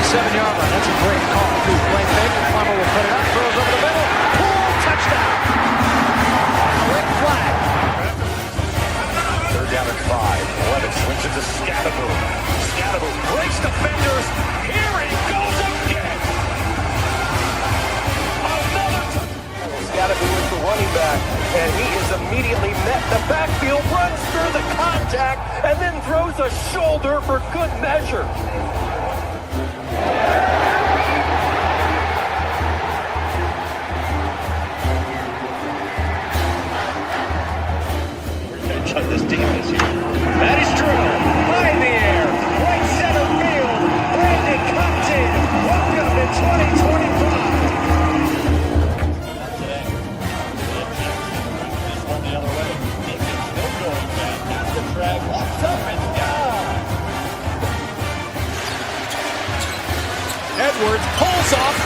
27-yard line. That's a great call. Play fake. Plummer will put it up. Throws over the middle. Pull. Touchdown. Quick flag. 3rd down and 5. Levitt swings it to Scadaboo. Scadaboo breaks defenders. Here he goes again. Scadaboo is the running back, and he is immediately met. The backfield runs through the contact and then throws a shoulder for good measure. Revenge on this defense here. That is true. High in the air. Right center field. Brandon comes in. Welcome to 2025. Edwards pulls off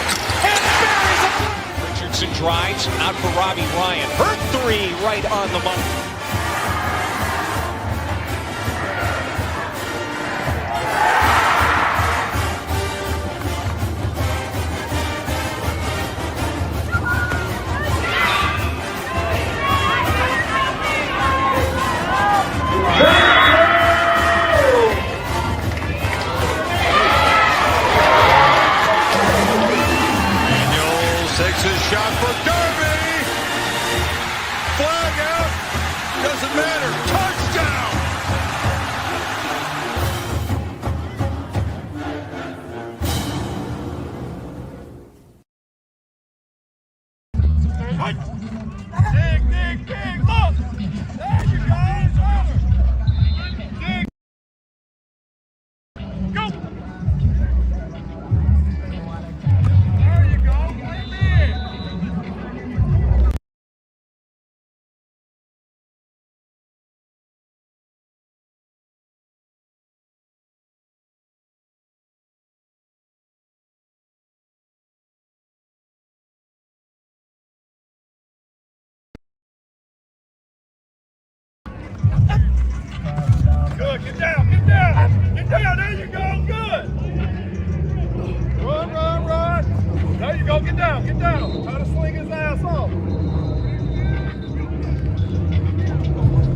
and buries it. Richardson drives out for Robbie Ryan. Hurt 3 right on the money. Takes his shot for Derby. Flag out. Doesn't matter. Touchdown. Dig, dig, dig. Look. There you go. It's over. Dig. Go. Good, get down, get down, get down, there you go, good. Run, run, run. There you go, get down, get down. Try to swing his ass off.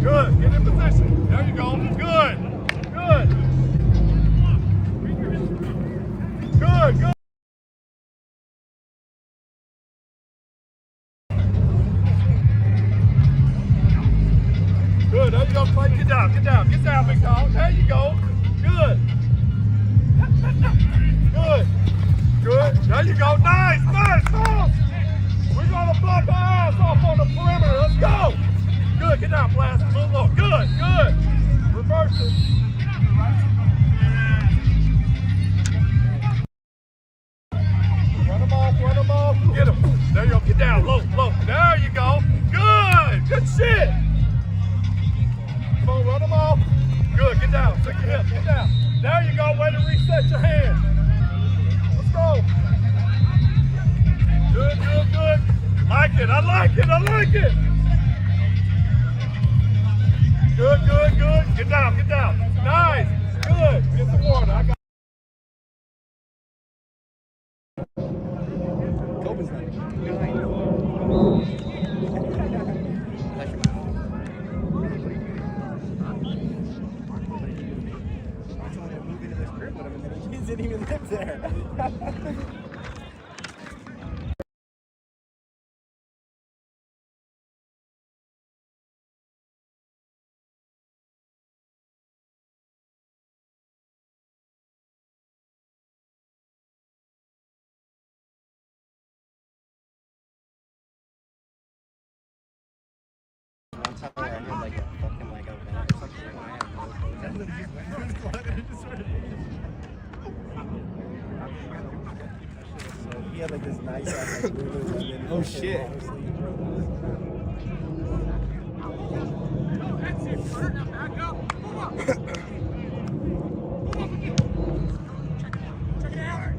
Good, get in position. There you go, good, good. Good, good. Good, there you go, Clay. Get down, big dog. There you go. Good. Good. Good. There you go. Nice, nice. Oh. We're going to block our ass off on the perimeter. Let's go. Good, get down, Blast. A little low. Good, good. Reverse it. Run them off. Get him. There you go. Get down, low, low. There you go. Good. Good shit. Come on, run them off. Good, get down, stick your hip, get down. There you go, way to reset your hand. Let's go. Good, good, good. Like it, I like it, I like it. Good, good, good. Get down, get down. Nice, good. Get some water, I got didn't even live there. One time where I had like a fucking like a vent or something. He had like this nice ass like Lululemon. Oh shit. That's it, Kurt. Now back up. Check it out.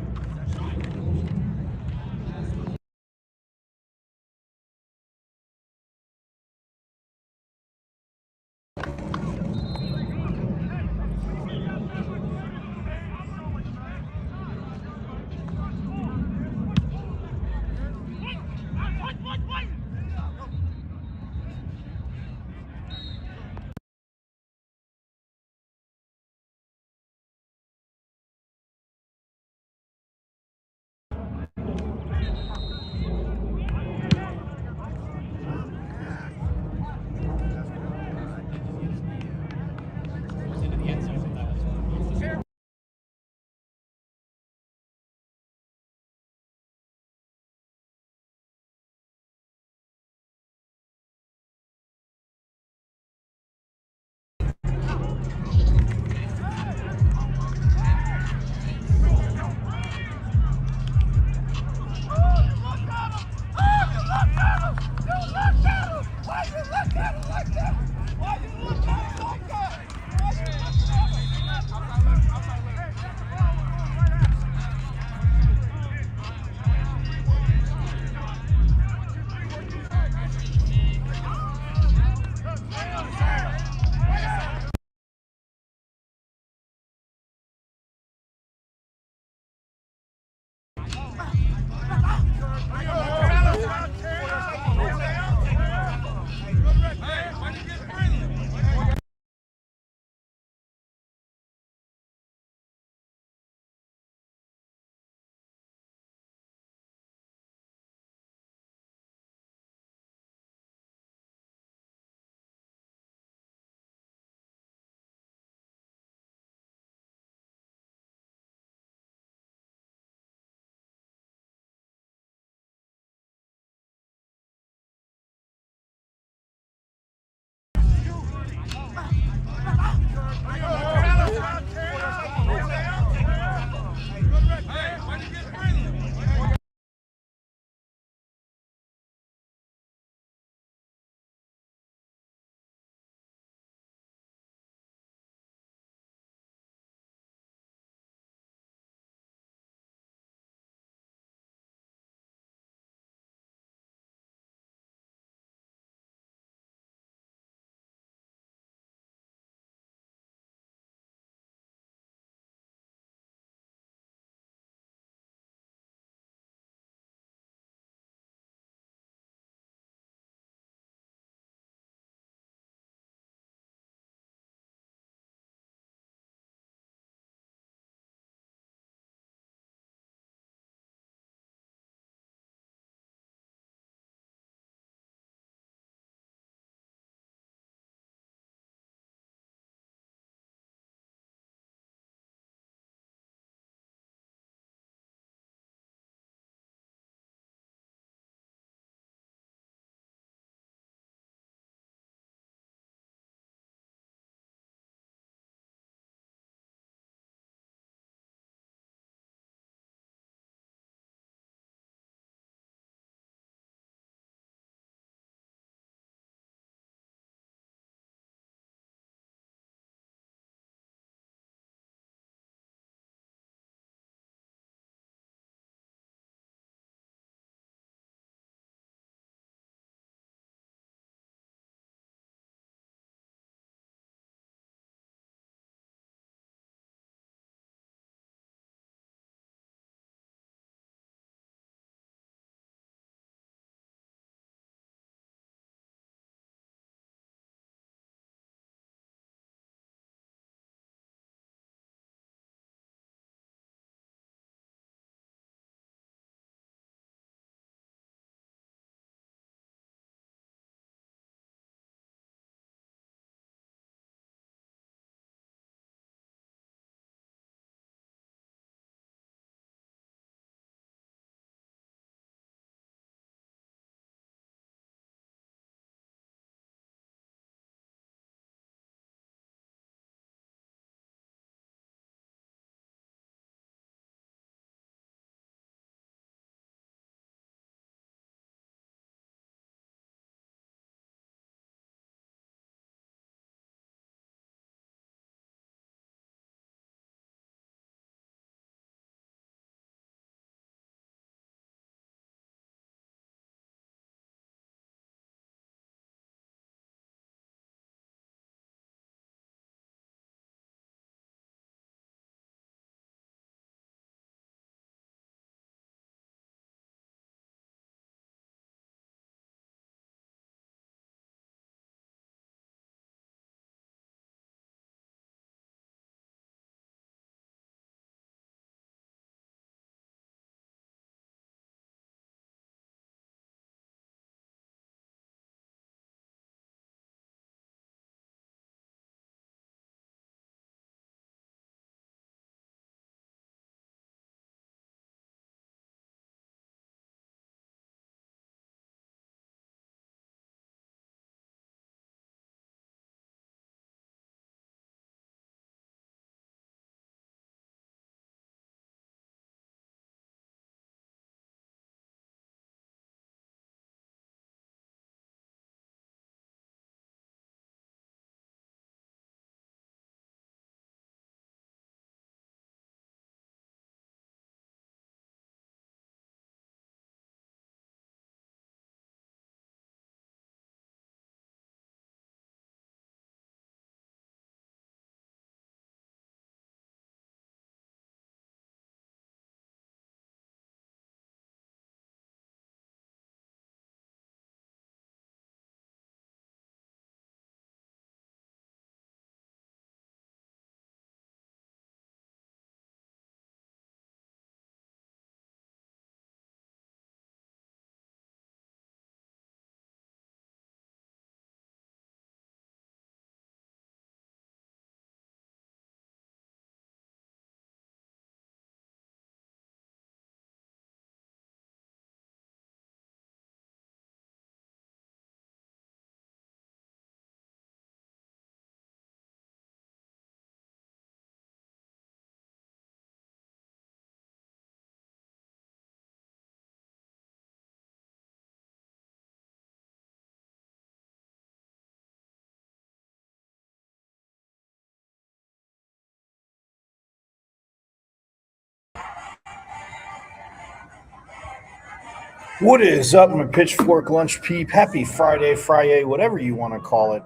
What is up, my pitchfork lunch peep? Happy Friday, whatever you want to call it.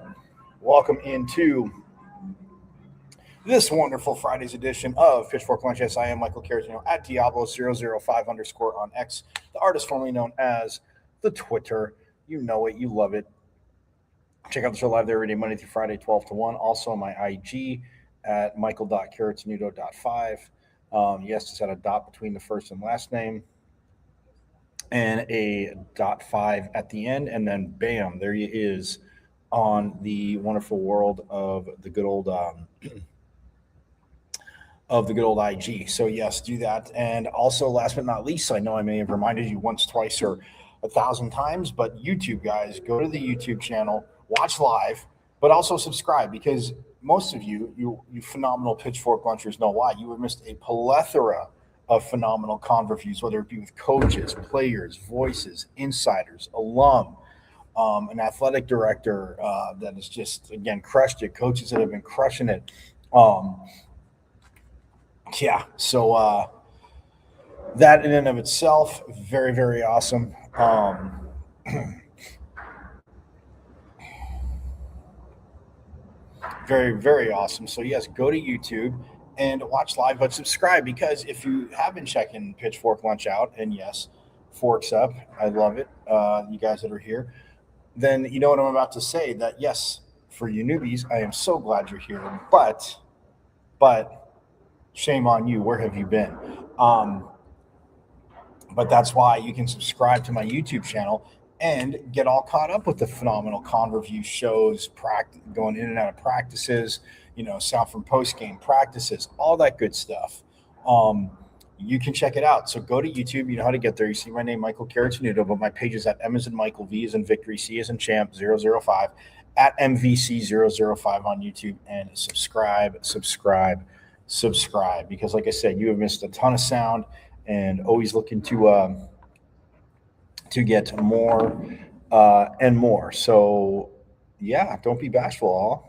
Welcome into this wonderful Friday's edition of Pitchfork Lunch. Yes, I am Michael Caratino at Diablo005 on X, the artist formerly known as the Twitter. You know it, you love it. Check out the show live there every day, Monday through Friday, 12 to 1. Also on my IG at michael.caratinudo.5. Yes, just had a dot between the first and last name, and a .5 at the end, and then bam, there he is on the wonderful world of the good old IG. So yes, do that. And also, last but not least, I know I may have reminded you once, twice, or 1,000 times, but YouTube, guys, go to the YouTube channel, watch live, but also subscribe, because most of you phenomenal pitchfork lunchers know why. You have missed a plethora of phenomenal conversations, whether it be with coaches, players, voices, insiders, alum, an athletic director that has just, again, crushed it, coaches that have been crushing it. So that in and of itself, very, very awesome. Very, very awesome. So yes, go to YouTube and watch live, but subscribe, because if you have been checking Pitchfork Lunch out, and yes, forks up, I love it, you guys that are here, then you know what I'm about to say, that yes, for you newbies, I am so glad you're here, but shame on you, where have you been? But that's why you can subscribe to my YouTube channel and get all caught up with the phenomenal Converview shows, going in and out of practices, sound from post-game practices, all that good stuff. You can check it out. So go to YouTube. You know how to get there. You see my name, Michael Caratinudo, but my page is at M as in Michael, V as in Victory, C as in Champ, 005, at MVC005 on YouTube, and subscribe, because like I said, you have missed a ton of sound, and always looking to get more and more. So yeah, don't be bashful, all.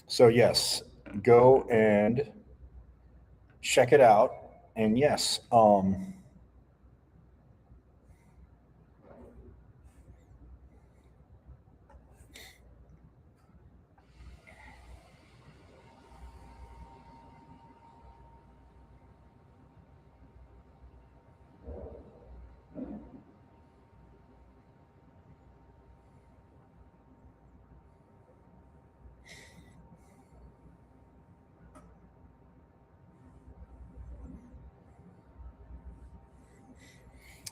So yes, go and check it out. And yes,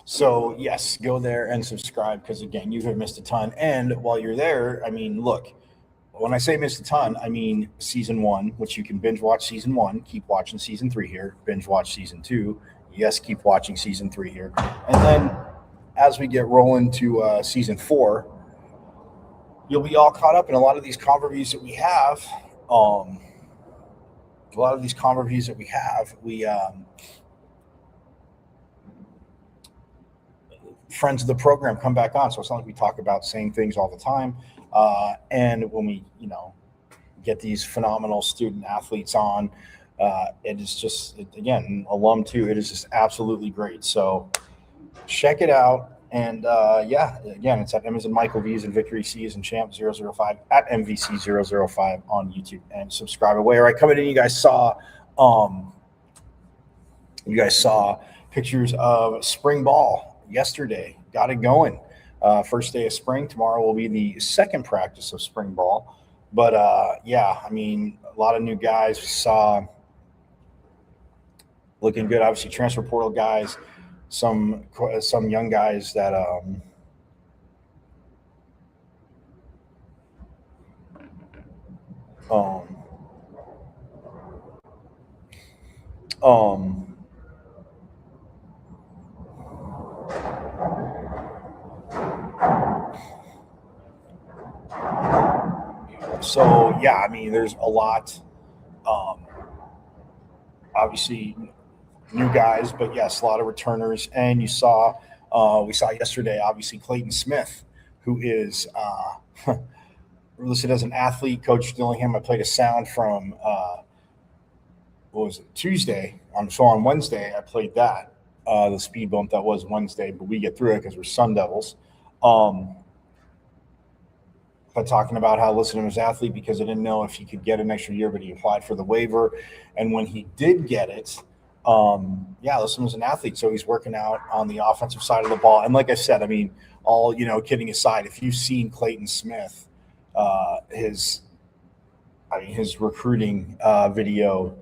so yes, go there and subscribe, because again, you have missed a ton. And while you're there, I mean, look, when I say missed a ton, I mean season 1, which you can binge watch season 1, keep watching season 3 here, binge watch season 2, yes, keep watching season 3 here. And then as we get rolling to season 4, you'll be all caught up in a lot of these conversations that we have. Friends of the program come back on, so it's not like we talk about same things all the time. And when we, get these phenomenal student athletes on, it is just, again, alum too, it is just absolutely great. So check it out. And again, it's at M as in Michael, V as in Victory, C as in Champ, 005, at MVC005 on YouTube, and subscribe away. All right, coming in, you guys saw pictures of spring ball yesterday. Got it going. First day of spring. Tomorrow will be the second practice of spring ball. But a lot of new guys saw looking good. Obviously, transfer portal guys, some young guys that So yeah, I mean, there's a lot. Obviously, new guys, but yes, a lot of returners. And we saw yesterday, obviously, Clayton Smith, who is listed as an athlete. Coach Dillingham, I played a sound from what was it, Tuesday? On Wednesday, I played that, the speed bump that was Wednesday, but we get through it because we're Sun Devils. But talking about how listed him as athlete because I didn't know if he could get an extra year, but he applied for the waiver. And when he did get it, listed him as an athlete. So he's working out on the offensive side of the ball. And like I said, I mean, all, kidding aside, if you've seen Clayton Smith, his recruiting video,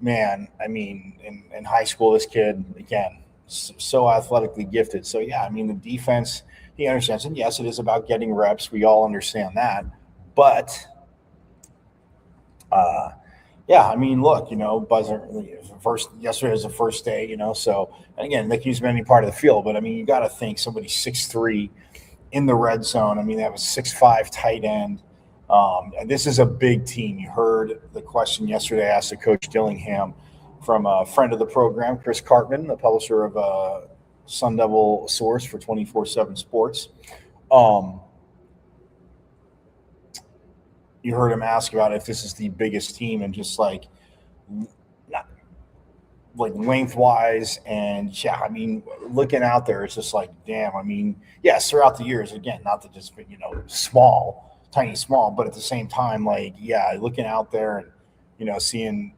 man, I mean, in high school, this kid, again, so athletically gifted. So, yeah, I mean, the defense, he understands. And, yes, it is about getting reps. We all understand that. But, I mean, look, buzzer yesterday was the first day, so, and again, they can use any part of the field. But, I mean, you got to think somebody 6'3" in the red zone. I mean, that was 6'5" tight end. And this is a big team. You heard the question yesterday asked to Coach Dillingham from a friend of the program, Chris Cartman, the publisher of Sun Devil Source for 247 Sports. You heard him ask about if this is the biggest team and just like lengthwise. And yeah, I mean, looking out there, it's just like, damn. I mean, yes, throughout the years, again, not to just be, tiny small, but at the same time, like, yeah, looking out there and, seeing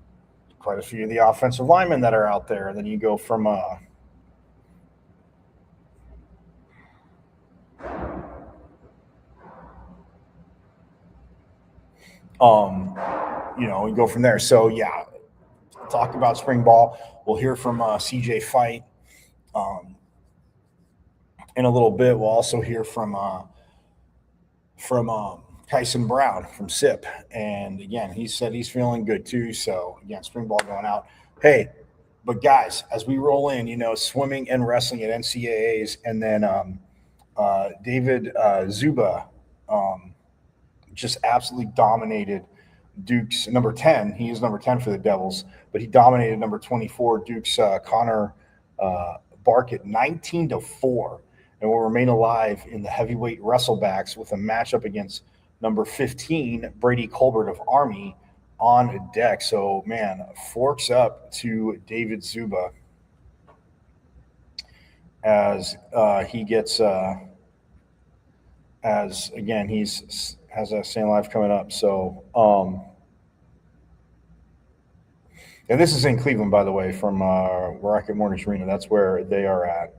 quite a few of the offensive linemen that are out there. And then you go from we go from there. So yeah, talk about spring ball. We'll hear from CJ Fight in a little bit. We'll also hear from Tyson Brown from SIP. And again, he said he's feeling good too. So again, spring ball going out. Hey, but guys, as we roll in, swimming and wrestling at NCAAs, and then David Zuba just absolutely dominated Duke's number 10. He is number 10 for the Devils, but he dominated number 24, Duke's Connor Barkett, 19-4, and will remain alive in the heavyweight wrestlebacks with a matchup against number 15, Brady Colbert of Army, on deck. So, man, forks up to David Zuba as he gets as again he's has a St. Life coming up. So, and this is in Cleveland, by the way, from Rocket Mortgage Arena. That's where they are at.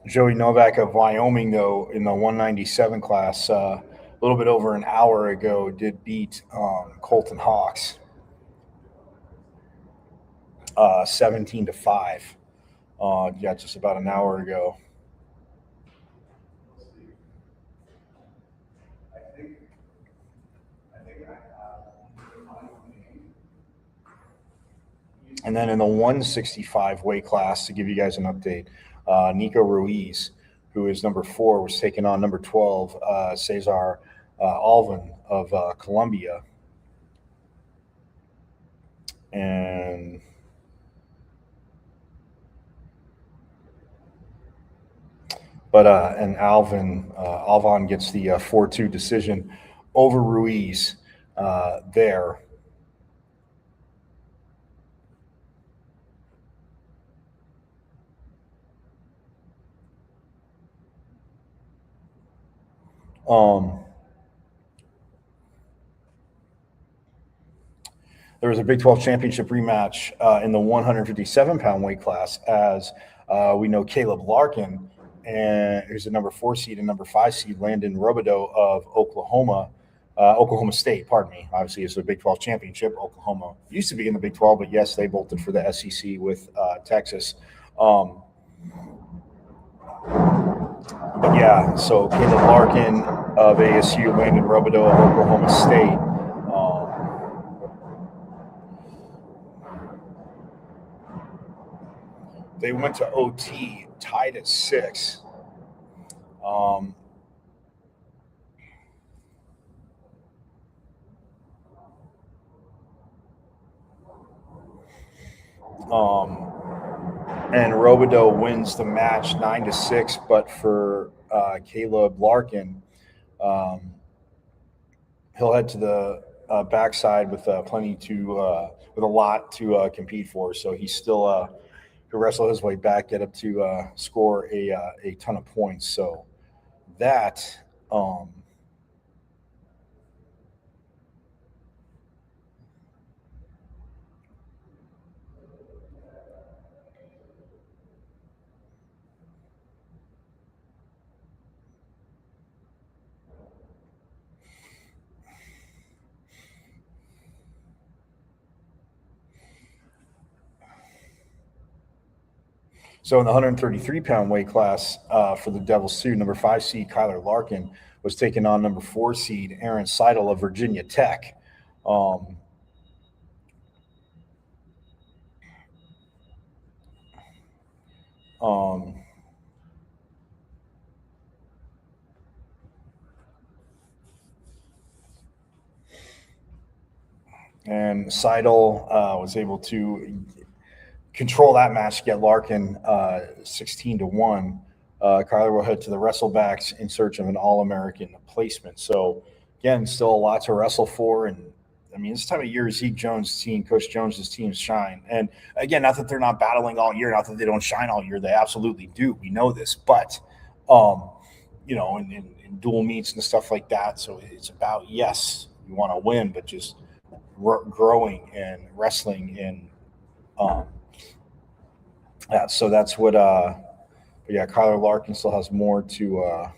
Joey Novak of Wyoming, though, in the 197 class, a little bit over an hour ago, did beat Colton Hawks 17-5. Just about an hour ago. And then in the 165 weight class, to give you guys an update, Nico Ruiz, who is number 4, was taking on number 12, Cesar Alvin of Colombia. And Alvin gets the 4-2 decision over Ruiz there. There was a Big 12 championship rematch in the 157-pound weight class, as we know Caleb Larkin and who's the number 4 seed and number 5 seed, Landon Robideau of Oklahoma State, pardon me. Obviously, it's a Big 12 championship. Oklahoma used to be in the Big 12, but yes, they bolted for the SEC with Texas. But yeah, so Caleb Larkin of ASU, Landon Robideau of Oklahoma State. They went to OT, tied at 6. And Robideau wins the match 9-6, but for Caleb Larkin, he'll head to the backside with with a lot to compete for. So he's still to wrestle his way back, get up to score a ton of points. So that So in the 133-pound weight class for the Devils too, number 5 seed Kyler Larkin was taking on number 4 seed Aaron Seidel of Virginia Tech. And Seidel was able to control that match, get Larkin 16-1. Kyler will head to the wrestlebacks in search of an All-American placement. So, again, still a lot to wrestle for. And, I mean, this time of year, Zeke Jones' team, Coach Jones' teams shine. And, again, not that they're not battling all year, not that they don't shine all year. They absolutely do. We know this. But, you know, in dual meets and stuff like that. So it's about, yes, you want to win, but just growing and wrestling in yeah, so that's what but yeah, Kyler Larkin still has more to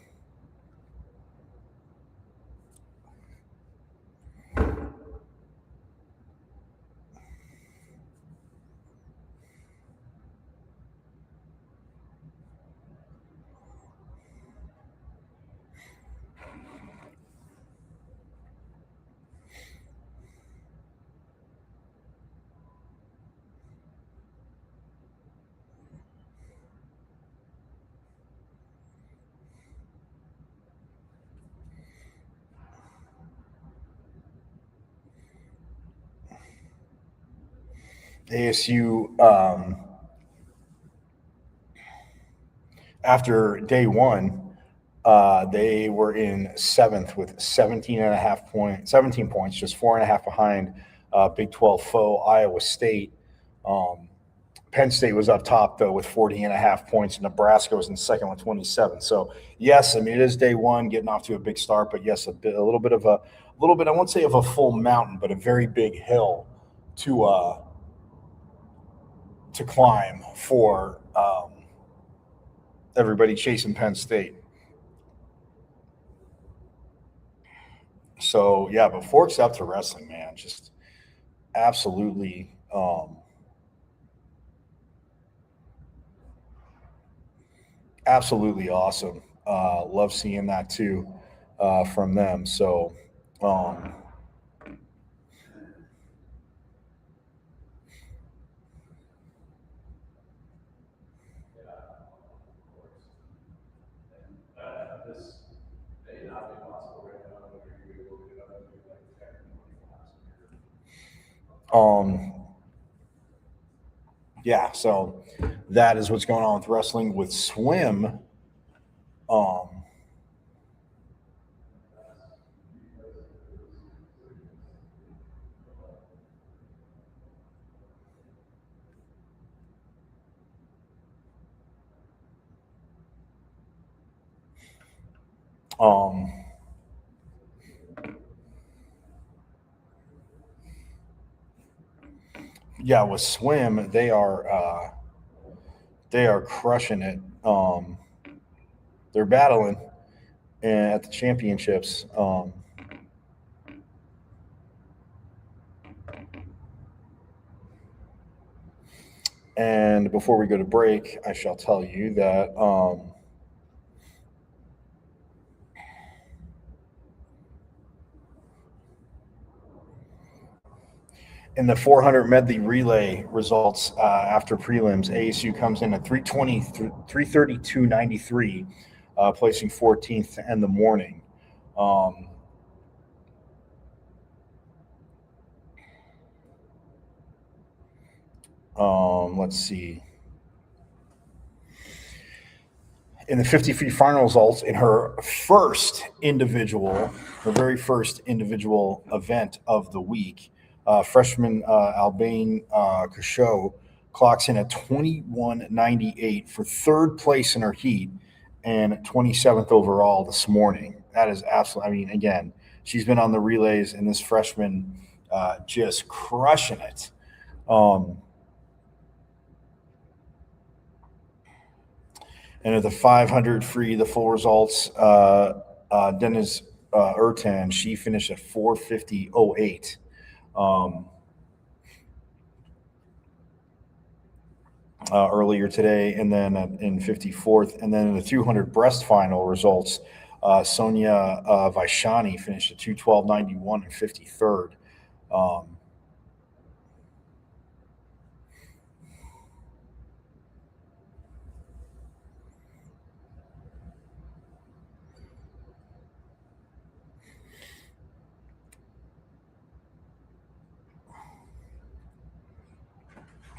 ASU after day one, they were in 7th with 17 points, just 4.5 behind Big 12 foe Iowa State. Penn State was up top, though, with 40.5 points. Nebraska was in second with 27. So, yes, I mean, it is day one, getting off to a big start. But, yes, a little bit, I won't say of a full mountain, but a very big hill to climb for everybody chasing Penn State. So, yeah, but forks up to wrestling, man. Just absolutely absolutely awesome. Love seeing that too from them. So yeah, so that is what's going on with wrestling. With swim, yeah, with swim, they are crushing it. they're battling at the championships. And before we go to break, I shall tell you that in the 400 medley relay results after prelims, ASU comes in at 332.93, placing 14th in the morning. Let's see. In the 50 free final results, in her very first individual event of the week, freshman Albane Cachot clocks in at 21.98 for third place in her heat and 27th overall this morning. That is absolutely, I mean, again, she's been on the relays, and this freshman just crushing it. And at the 500 free, the full results, Dennis Ertan, she finished at 450.08. Earlier today, and then in 54th, and then in the 200 breast final results, Sonia Vaishani finished at 212.91 and 53rd.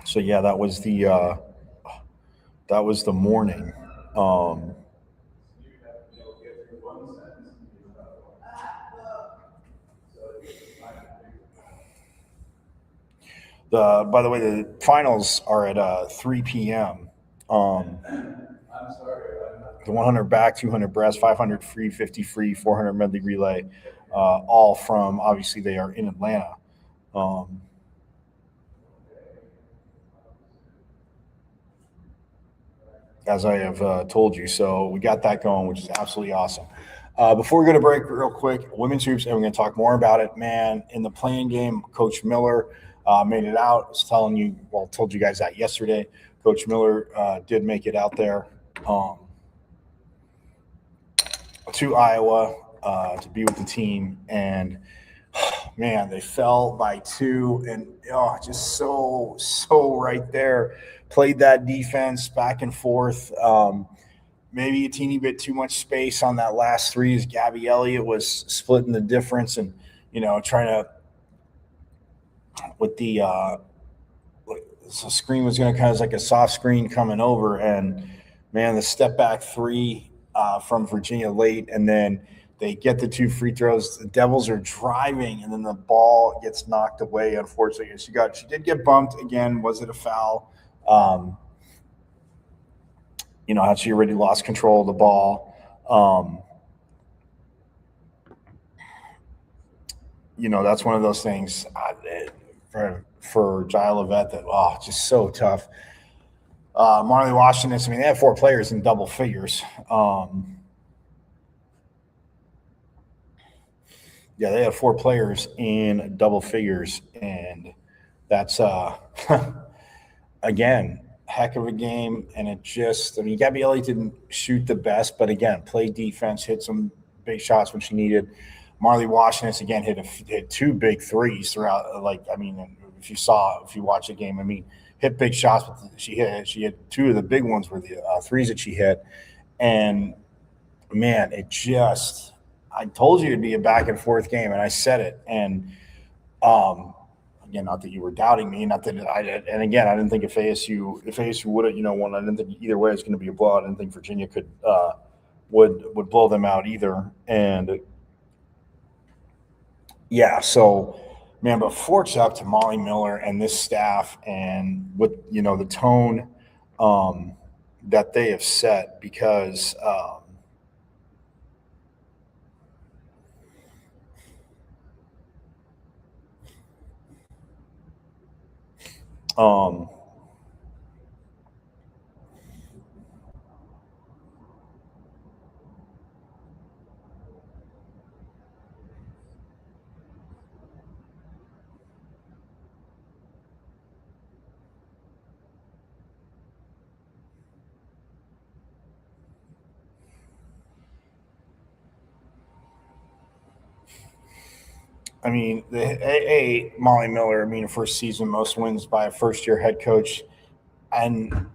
So yeah, that was the morning. By the way, the finals are at 3 p.m. The 100 back, 200 breast, 500 free, 50 free, 400 medley relay, all from, obviously they are in Atlanta. As I have told you. So we got that going, which is absolutely awesome. Before we go to break, real quick, women's hoops, and we're going to talk more about it. Man, in the playing game, Coach Miller made it out. I was told you guys that yesterday. Coach Miller did make it out there to Iowa to be with the team. And, man, they fell by 2, and just so right there. Played that defense back and forth. Maybe a teeny bit too much space on that last three as Gabby Elliott was splitting the difference and, trying to with the screen was going to kind of like a soft screen coming over. And, man, the step back three from Virginia late, and then they get the 2 free throws. The Devils are driving, and then the ball gets knocked away, unfortunately. She did get bumped again. Was it a foul? Had she already lost control of the ball? That's one of those things for Jai Levette that, just so tough. Marley Washington, I mean, they had 4 players in double figures. They had 4 players in double figures, and that's again, heck of a game. And it just, I mean, Gabby Elliott didn't shoot the best, but again, played defense, hit some big shots when she needed. Marley Washington again hit 2 big threes throughout. If you watch the game, I mean, hit big shots, but she hit 2 of the big ones were the threes that she hit. And man, I told you it'd be a back and forth game, and I said it. And again, not that you were doubting me, not that I did. And again, I didn't think if ASU would have won, I didn't think either way it's going to be a blowout. I didn't think Virginia would blow them out either. And so, man, but forks up to Molly Miller and this staff, and with the tone that they have set, because I mean, Molly Miller, I mean, first season, most wins by a first-year head coach and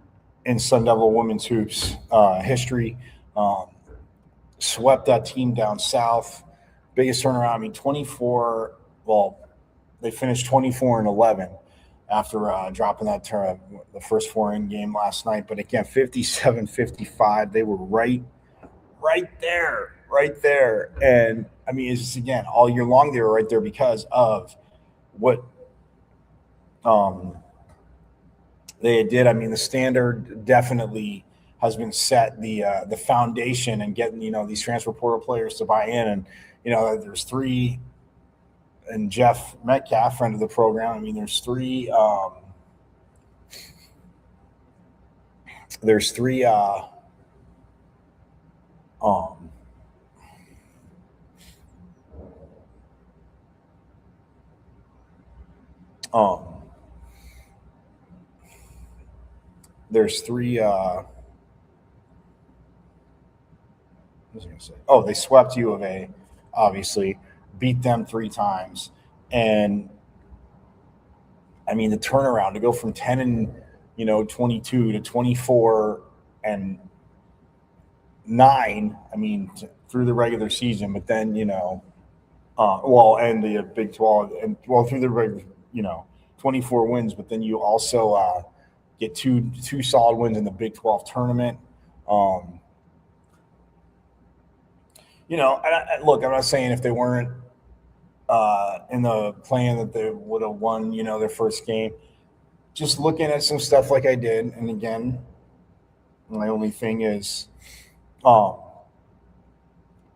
in Sun Devil women's hoops history. Swept that team down south. Biggest turnaround. I mean, 24. Well, they finished 24-11 after dropping the first 4-in game last night. But again, 57-55. They were right there. And I mean, it's just, again, all year long they were right there because of what they did. I mean, the standard definitely has been set. The foundation and getting these transfer portal players to buy in, and there's 3. And Jeff Metcalf, friend of the program. I mean, there's 3. There's 3. There's 3. What was I going to say? Oh, they swept U of A, obviously, beat them 3 times, and I mean the turnaround to go from 10-22 to 24-9. I mean, through the regular season, but then and the Big 12, and through the regular 24 wins, but then you also get two solid wins in the Big 12 tournament. Look, I'm not saying if they weren't in the plan that they would have won, their first game. Just looking at some stuff like I did, and again, my only thing is, I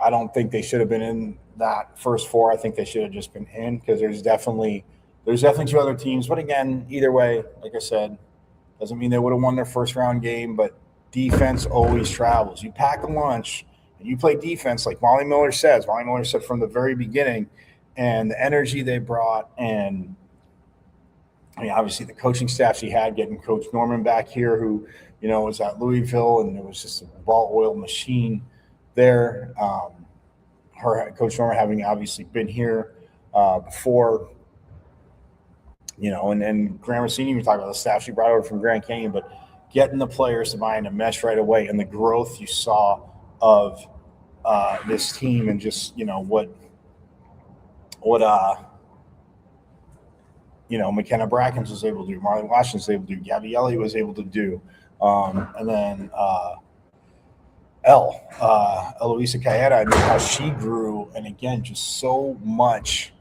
don't think they should have been in that first 4. I think they should have just been in, because there's definitely 2 other teams. But again, either way, like I said, doesn't mean they would have won their first round game. But defense always travels. You pack a lunch and you play defense, like Molly Miller says. Molly Miller said from the very beginning, and the energy they brought, and I mean, obviously the coaching staff she had, getting Coach Norman back here, who was at Louisville, and it was just a ball-oiled machine there. Coach Norman having obviously been here before, and Graham Rossini, we talked about the staff she brought over from Grand Canyon, but getting the players to buy into mesh right away, and the growth you saw of this team, and just what McKenna Brackens was able to do, Marlon Washington was able to do, Gabby Elliott was able to do, and then Eloisa Cayeta, I mean, how she grew, and again, just so much,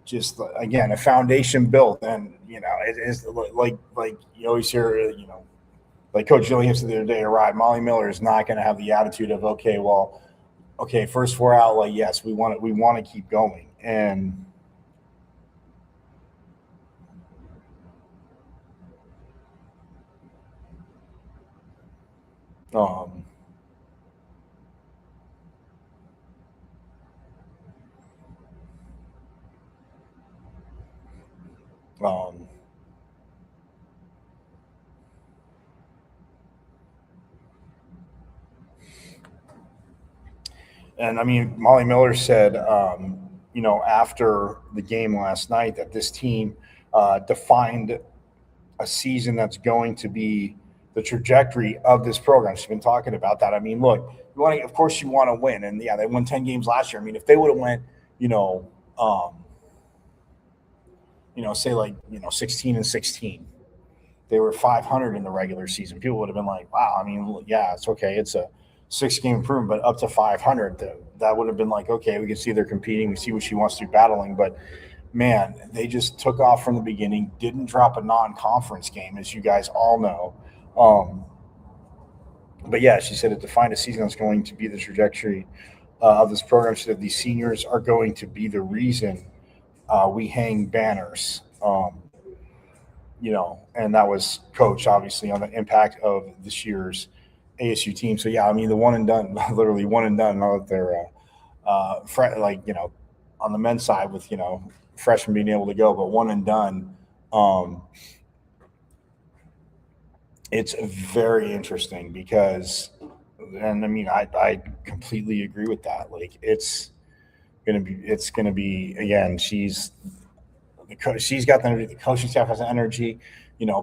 just again, a foundation built, and it is like you always hear, like Coach Gilliam said the other day, right? Molly Miller is not going to have the attitude of first 4 out, like, yes, we want to keep going, and and I mean, Molly Miller said, after the game last night, that this team defined a season that's going to be the trajectory of this program. She's been talking about that. I mean, look, of course you want to win, and yeah, they won 10 games last year. I mean, if they would have went, say 16-16, they were 500 in the regular season. People would have been like, wow. I mean, yeah, it's okay. It's a 6-game improvement, but up to 500, that would have been like, okay, we can see they're competing. We see what she wants to do battling, but man, they just took off from the beginning, didn't drop a non-conference game, as you guys all know. But yeah, she said it defined a season that's going to be the trajectory of this program. She said these seniors are going to be the reason we hang banners, and that was Coach, obviously, on the impact of this year's ASU team. So yeah, I mean, the one and done, literally one and done. Now that they're on the men's side with freshmen being able to go, but one and done. It's very interesting because, and I mean, I completely agree with that. Like, it's It's gonna be again. She's got the energy. The coaching staff has the energy.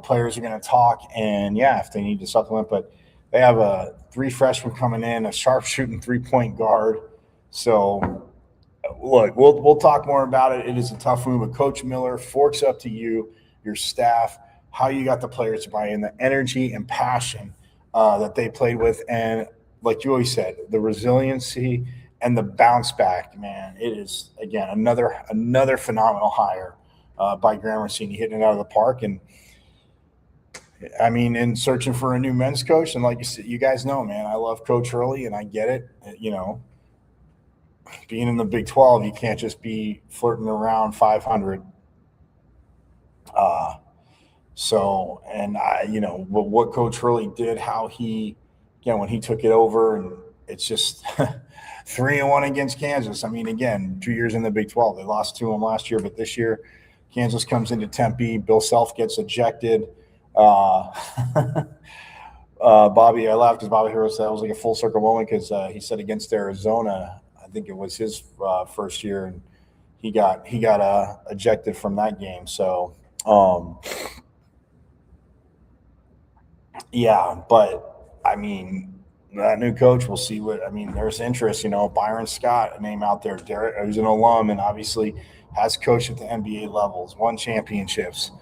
Players are gonna talk, and yeah, if they need to supplement, but they have 3 freshmen coming in, a sharp shooting 3-point guard. So look, we'll talk more about it. It is a tough move, but Coach Miller, forks up to you, your staff, how you got the players to buy in, the energy and passion that they played with, and like you always said, the resiliency and the bounce back. Man, it is again another phenomenal hire by Gramercy, hitting it out of the park. And I mean, in searching for a new men's coach, and like you said, you guys know, man, I love Coach Hurley, and I get it. Being in the Big 12, you can't just be flirting around 500. What Coach Hurley did, how he, when he took it over, and it's just 3-1 against Kansas. I mean, again, 2 years in the Big 12, they lost to them last year, but this year, Kansas comes into Tempe. Bill Self gets ejected. Bobby, I laughed because Bobby Hero said it was like a full circle moment because he said against Arizona, I think it was his first year, and he got ejected from that game. So, yeah, but I mean, that new coach, we'll see there's interest, Byron Scott, a name out there, Derek, who's an alum and obviously has coached at the NBA levels, won championships.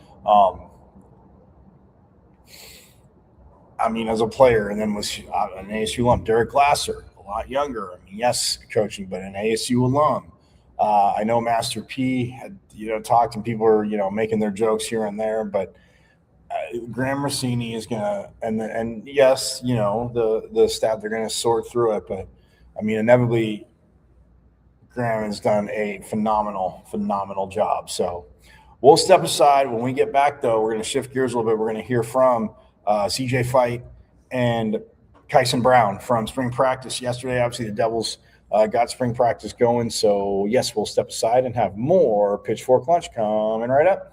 As a player, and then was an ASU alum, Derek Glasser, a lot younger. Yes, coaching, but an ASU alum. I know Master P had, talked, and people were, making their jokes here and there, but Graham Rossini is gonna, and yes, the staff, they're gonna sort through it, but inevitably, Graham has done a phenomenal job. So we'll step aside. When we get back, though, we're gonna shift gears a little bit. We're gonna hear from CJ Fight and Kyson Brown from Spring Practice yesterday. Obviously, the Devils got Spring Practice going. So, yes, we'll step aside and have more Pitchfork Lunch coming right up.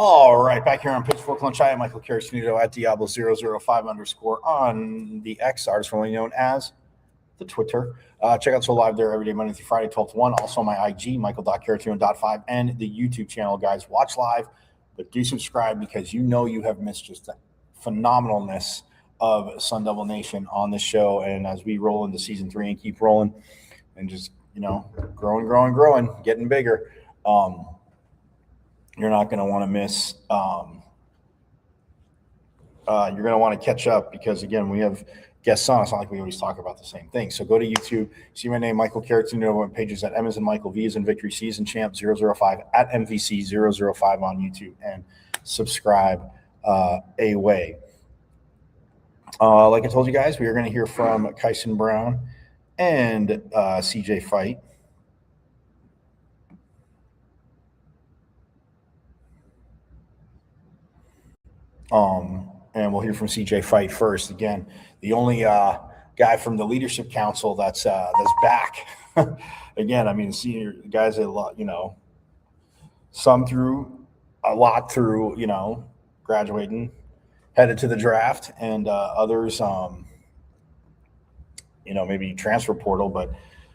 All right, back here on Pitchfork Lunch. I am Michael Caracinito at Diablo005_ on the X, artist formerly known as the Twitter. Check out So Live there every day, Monday through Friday, 12 to 1. Also my IG, Michael.Caratino.5, and the YouTube channel, guys. Watch live, but do subscribe because you know you have missed just the phenomenalness of Sun Devil Nation on this show. And as we roll into season 3 and keep rolling and just, growing, getting bigger, you're not going to want to miss. You're going to want to catch up because, again, we have guests on. It's not like we always talk about the same thing. So go to YouTube, see my name, Michael Caratino, on pages at M as in Michael, V as in Victory, C as in Champ 005 at MVC005 on YouTube, and subscribe away. Like I told you guys, we are going to hear from Kyson Brown and CJ Fight. And we'll hear from CJ Fight first. Again, the only guy from the Leadership Council that's back. Again, I mean, senior guys, a lot, some through a lot through, graduating, headed to the draft, and others, maybe transfer portal. But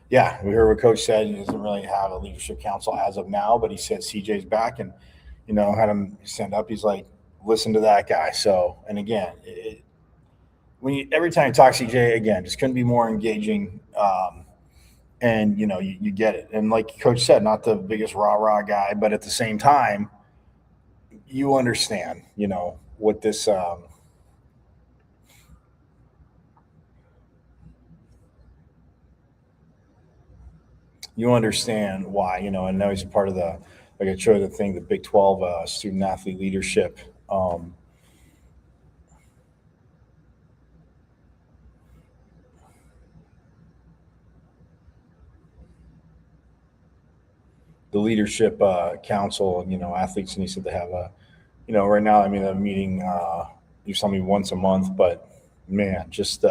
yeah, we heard what Coach said. He doesn't really have a Leadership Council as of now, but he said CJ's back, and had him stand up. He's like, listen to that guy. So, and again, every time you talk CJ, again, just couldn't be more engaging. And you get it. And like Coach said, not the biggest rah guy, but at the same time, you understand, what this. You understand why, and now he's a part of the, like I showed the thing, the Big 12 student athlete leadership. The leadership council, athletes, and he said they have right now, I mean, a meeting, you saw me once a month, but man, just,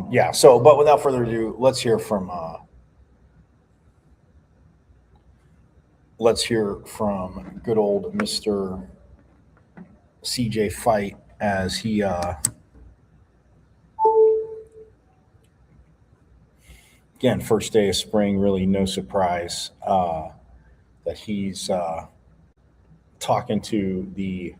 yeah. So, but without further ado, let's hear from good old Mr. CJ Fight as he again, first day of spring, really no surprise that he's talking to the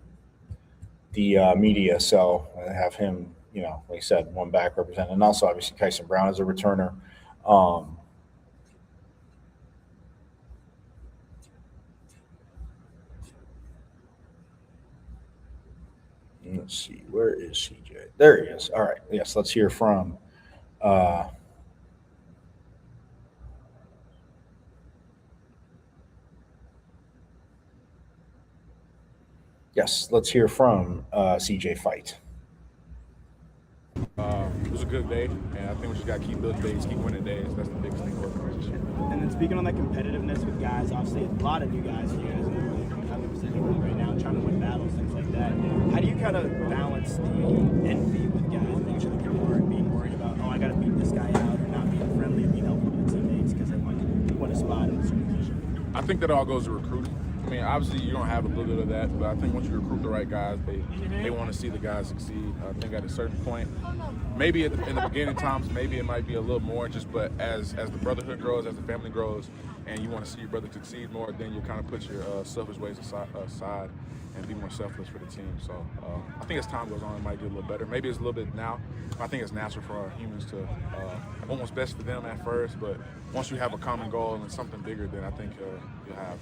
media. So I have him, like I said, one back representing, and also obviously Kyson Brown as a returner. Let's see, where is CJ? There he is. All right, yes, let's hear from CJ Fight. It was a good day, and I think we just got to keep building days, keep winning days. That's the biggest thing for the organization. And then speaking on that competitiveness with guys, obviously a lot of new guys for you guys in the competitive position right now, trying to win battles, things like that. How do you kind of balance the envy with guys, making sure that people aren't being worried about, I got to beat this guy out, or not being friendly and being helpful to the teammates because they want to win a spot in a certain position? I think that all goes to recruiting. I mean, obviously you're going to have a little bit of that, but I think once you recruit the right guys, they want to see the guys succeed. I think at a certain point, maybe in the beginning times, maybe it might be a little more but as the brotherhood grows, as the family grows, and you want to see your brother succeed more, then you kind of put your selfish ways aside and be more selfless for the team. So I think as time goes on, it might get a little better. Maybe it's a little bit now. I think it's natural for our humans to want what's best for them at first, but once you have a common goal and something bigger, then I think you'll have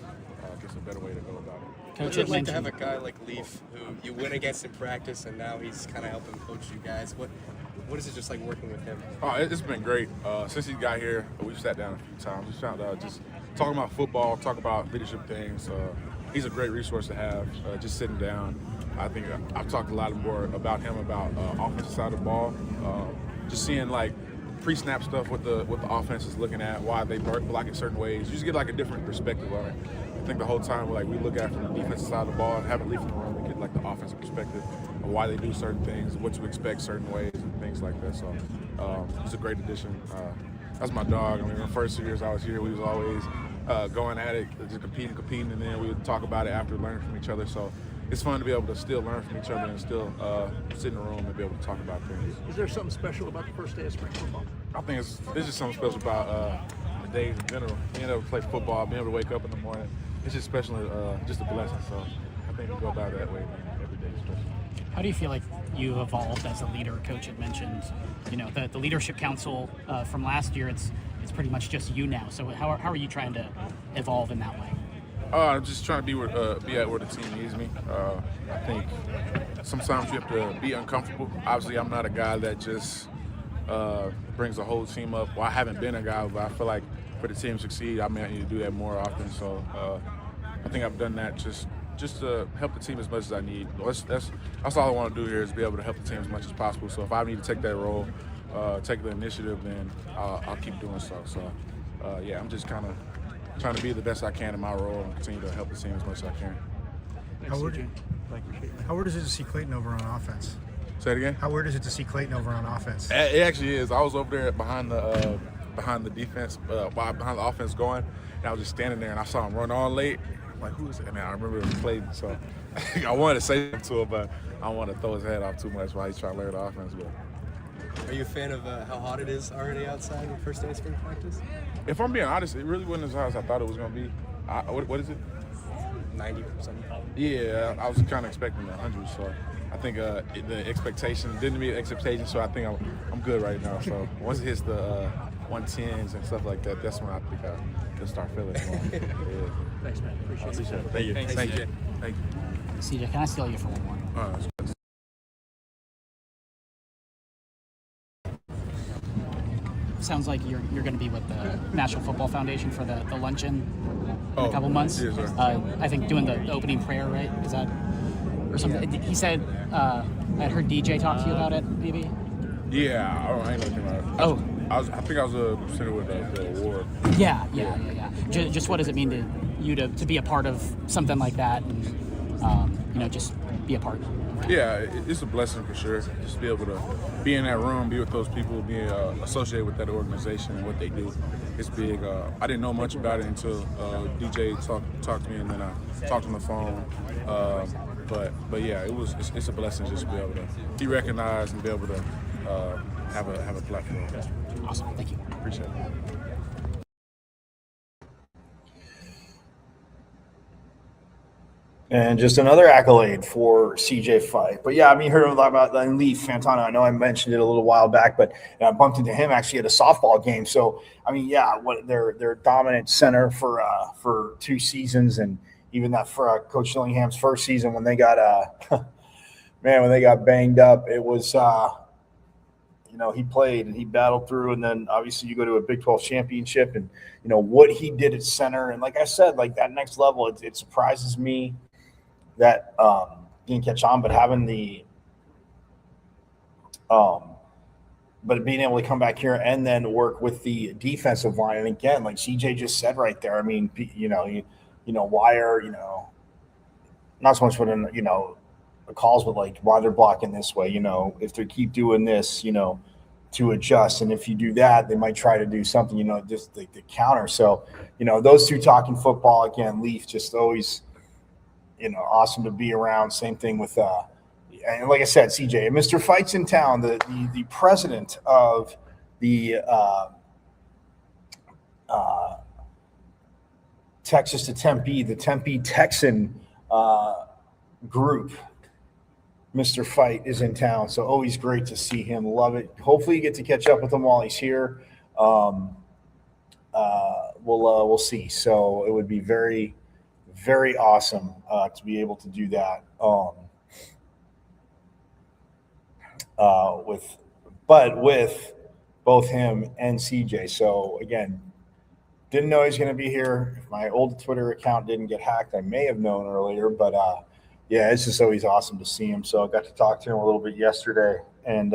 just a better way to go about it. What's it like to have a guy like Leaf who you win against in practice and now he's kind of helping coach you guys? What is it just like working with him? Oh, it's been great. Since he got here, we've sat down a few times. We found out just talking about football, talk about leadership things. He's a great resource to have, just sitting down. I think I've talked a lot more about him about offensive side of the ball, just seeing like pre-snap stuff, what the offense is looking at, why they block in certain ways. You just get like a different perspective on it. I think the whole time we look at it from the defensive side of the ball and have it leave from the room, we get like the offensive perspective of why they do certain things, what to expect certain ways, and things like that. So it's a great addition. That's my dog. I mean, the first 2 years I was here, we was always going at it, just competing, and then we would talk about it after learning from each other. So it's fun to be able to still learn from each other and still sit in the room and be able to talk about things. Is there something special about the first day of spring football? I think it's just something special about the days in general. Being able to play football, being able to wake up in the morning, it's just special, just a blessing. So I think we go about it that way, man. Every day is special. How do you feel like you've evolved as a leader? Coach had mentioned, the leadership council from last year. It's pretty much just you now. So how are you trying to evolve in that way? I'm just trying to be at where the team needs me. I think sometimes you have to be uncomfortable. Obviously, I'm not a guy that just brings the whole team up. Well, I haven't been a guy, but I feel like for the team to succeed, I may need to do that more often. So I think I've done that just to help the team as much as I need. That's all I want to do here is be able to help the team as much as possible. So if I need to take that role, take the initiative, then I'll keep doing so. So yeah, I'm just kind of trying to be the best I can in my role and continue to help the team as much as I can. How weird is it to see Clayton over on offense? Say it again? How weird is it to see Clayton over on offense? It actually is. I was over there behind the defense, behind the offense going, and I was just standing there and I saw him run on late. I'm like, who is it? And I remember it was Clayton, so I wanted to say something to him, but I don't want to throw his head off too much while he's trying to learn the offense. But Are you a fan of how hot it is already outside on the first day of spring practice? if I'm being honest, it really wasn't as hot as I thought it was going to be. What is it? 90 something. Yeah, I was kind of expecting 100, so I think the expectation didn't meet expectations, so I think I'm good right now. So once it hits the 110s and stuff like that, that's when I think I'll start feeling it more. Yeah. Thanks, man. Appreciate it. Thank you. Thanks, Thank CJ. you. Thank you. CJ, can I steal you for one more? All right. Sounds like you're going to be with the National Football Foundation for the luncheon in a couple months. Yes, sir. I think doing the opening prayer, right? Is that or something? Yeah. He said I heard DJ talk to you about it, maybe. Yeah, I ain't looking at it. Oh. I think I was considered with the award. Yeah. Just what does it mean to you to be a part of something like that, and just be a part? Yeah, it's a blessing for sure. Just to be able to be in that room, be with those people, be associated with that organization and what they do. It's big. I didn't know much about it until DJ talked to me, and then I talked on the phone. But yeah, it's a blessing just to be able to be recognized and be able to have a platform. Awesome. Thank you. Appreciate it. And just another accolade for CJ Fight. But yeah, I mean, you heard a lot about Leaf Fantano. I know I mentioned it a little while back, but I bumped into him actually at a softball game. So, I mean, yeah, they're dominant center for 2 seasons, and even that for Coach Shillingham's first season when they got when they got banged up, it was he played and he battled through, and then obviously you go to a Big 12 championship, and what he did at center, and like I said, like that next level, it surprises me that didn't catch on, but having the but being able to come back here and then work with the defensive line, and again, like CJ just said right there, I mean, why are not so much for the calls, but like why they're blocking this way, if they keep doing this, to adjust, and if you do that, they might try to do something, just the counter. So, those two talking football again. Leaf just always. Awesome to be around. Same thing with, and like I said, CJ, Mr. Fight's in town, the president of the Texas to Tempe, the Tempe Texan group. Mr. Fight is in town, so always great to see him. Love it. Hopefully, you get to catch up with him while he's here. We'll see. So it would be very, very awesome to be able to do that with both him and CJ. So again, didn't know he's going to be here. If my old Twitter account didn't get hacked, I may have known earlier, but Yeah, it's just always awesome to see him. So I got to talk to him a little bit yesterday. And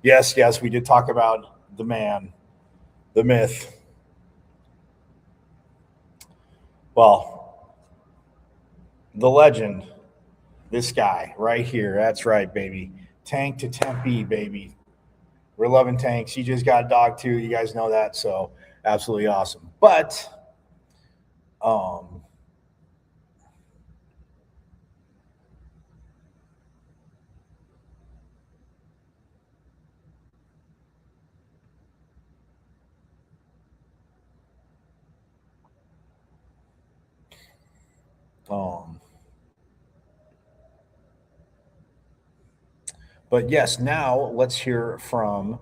yes, we did talk about the man, the myth. Well, the legend, this guy right here. That's right, baby. Tank to Tempe, baby. We're loving Tanks. He just got a dog too. You guys know that. So absolutely awesome. But but yes, now let's hear from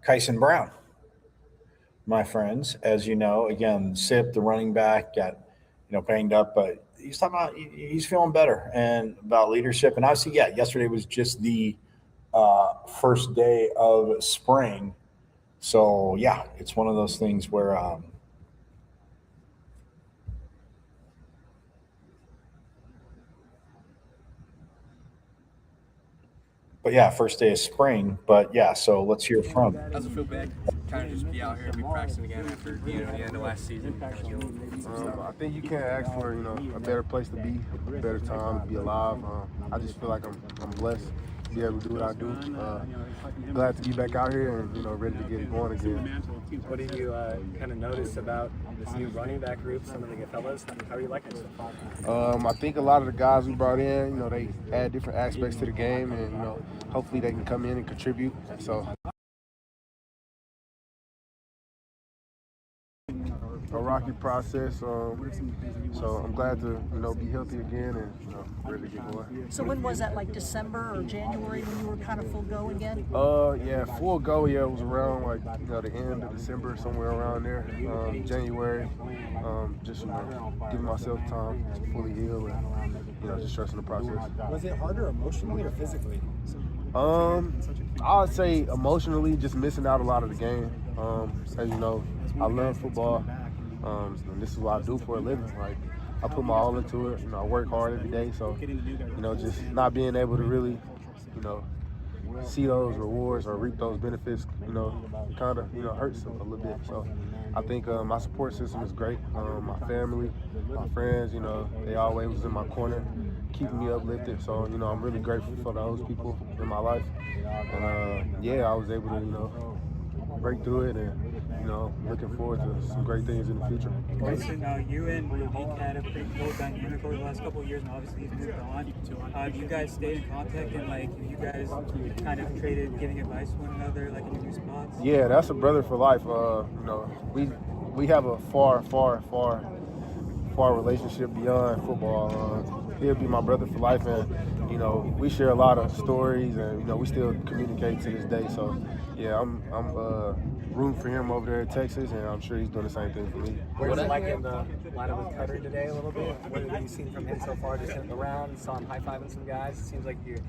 Kyson Brown, my friends. As you know, again, Sip, the running back, got banged up, but he's talking about he's feeling better and about leadership. And obviously, yesterday was just the first day of spring, so it's one of those things where first day of spring. But so let's hear from. How's it feel back? Kind of just be out here and be practicing again after the end of last season. I think you can't ask for a better place to be, a better time to be alive. I just feel like I'm blessed to be able to do what I do. Glad to be back out here and ready to get it going again. What did you kind of notice about this new running back group? Some of the fellas, how are you liking it so far? I think a lot of the guys we brought in, they add different aspects to the game, and hopefully they can come in and contribute. So. A rocky process, so I'm glad to be healthy again and ready to get going. So when was that, like December or January when you were kind of full go again? Full go. It was around the end of December, somewhere around there. January, just giving myself time to fully heal and just trusting the process. Was it harder emotionally or physically? I would say emotionally, just missing out a lot of the game. As you know, I love football. And this is what I do for a living. I put my all into it. I work hard every day. So, just not being able to really, see those rewards or reap those benefits, it kind of, hurts a little bit. So, I think my support system is great. My family, my friends, they always was in my corner, keeping me uplifted. So, I'm really grateful for those people in my life. And I was able to, break through it and, looking forward to some great things in the future. Listen, you and Malik had a pretty close dynamic over the last couple of years, and obviously he's moved on. Do you guys stay in contact and you guys kind of traded giving advice to one another in your new spots? Yeah, that's a brother for life. We have a far relationship beyond football. He'll be my brother for life, and we share a lot of stories, and we still communicate to this day. So I'm rooting for him over there in Texas, and I'm sure he's doing the same thing for me. Where's it like in the lineup with Cutter today a little bit? What have you seen from him so far? Just hitting the round, saw him high-fiving some guys. It seems like the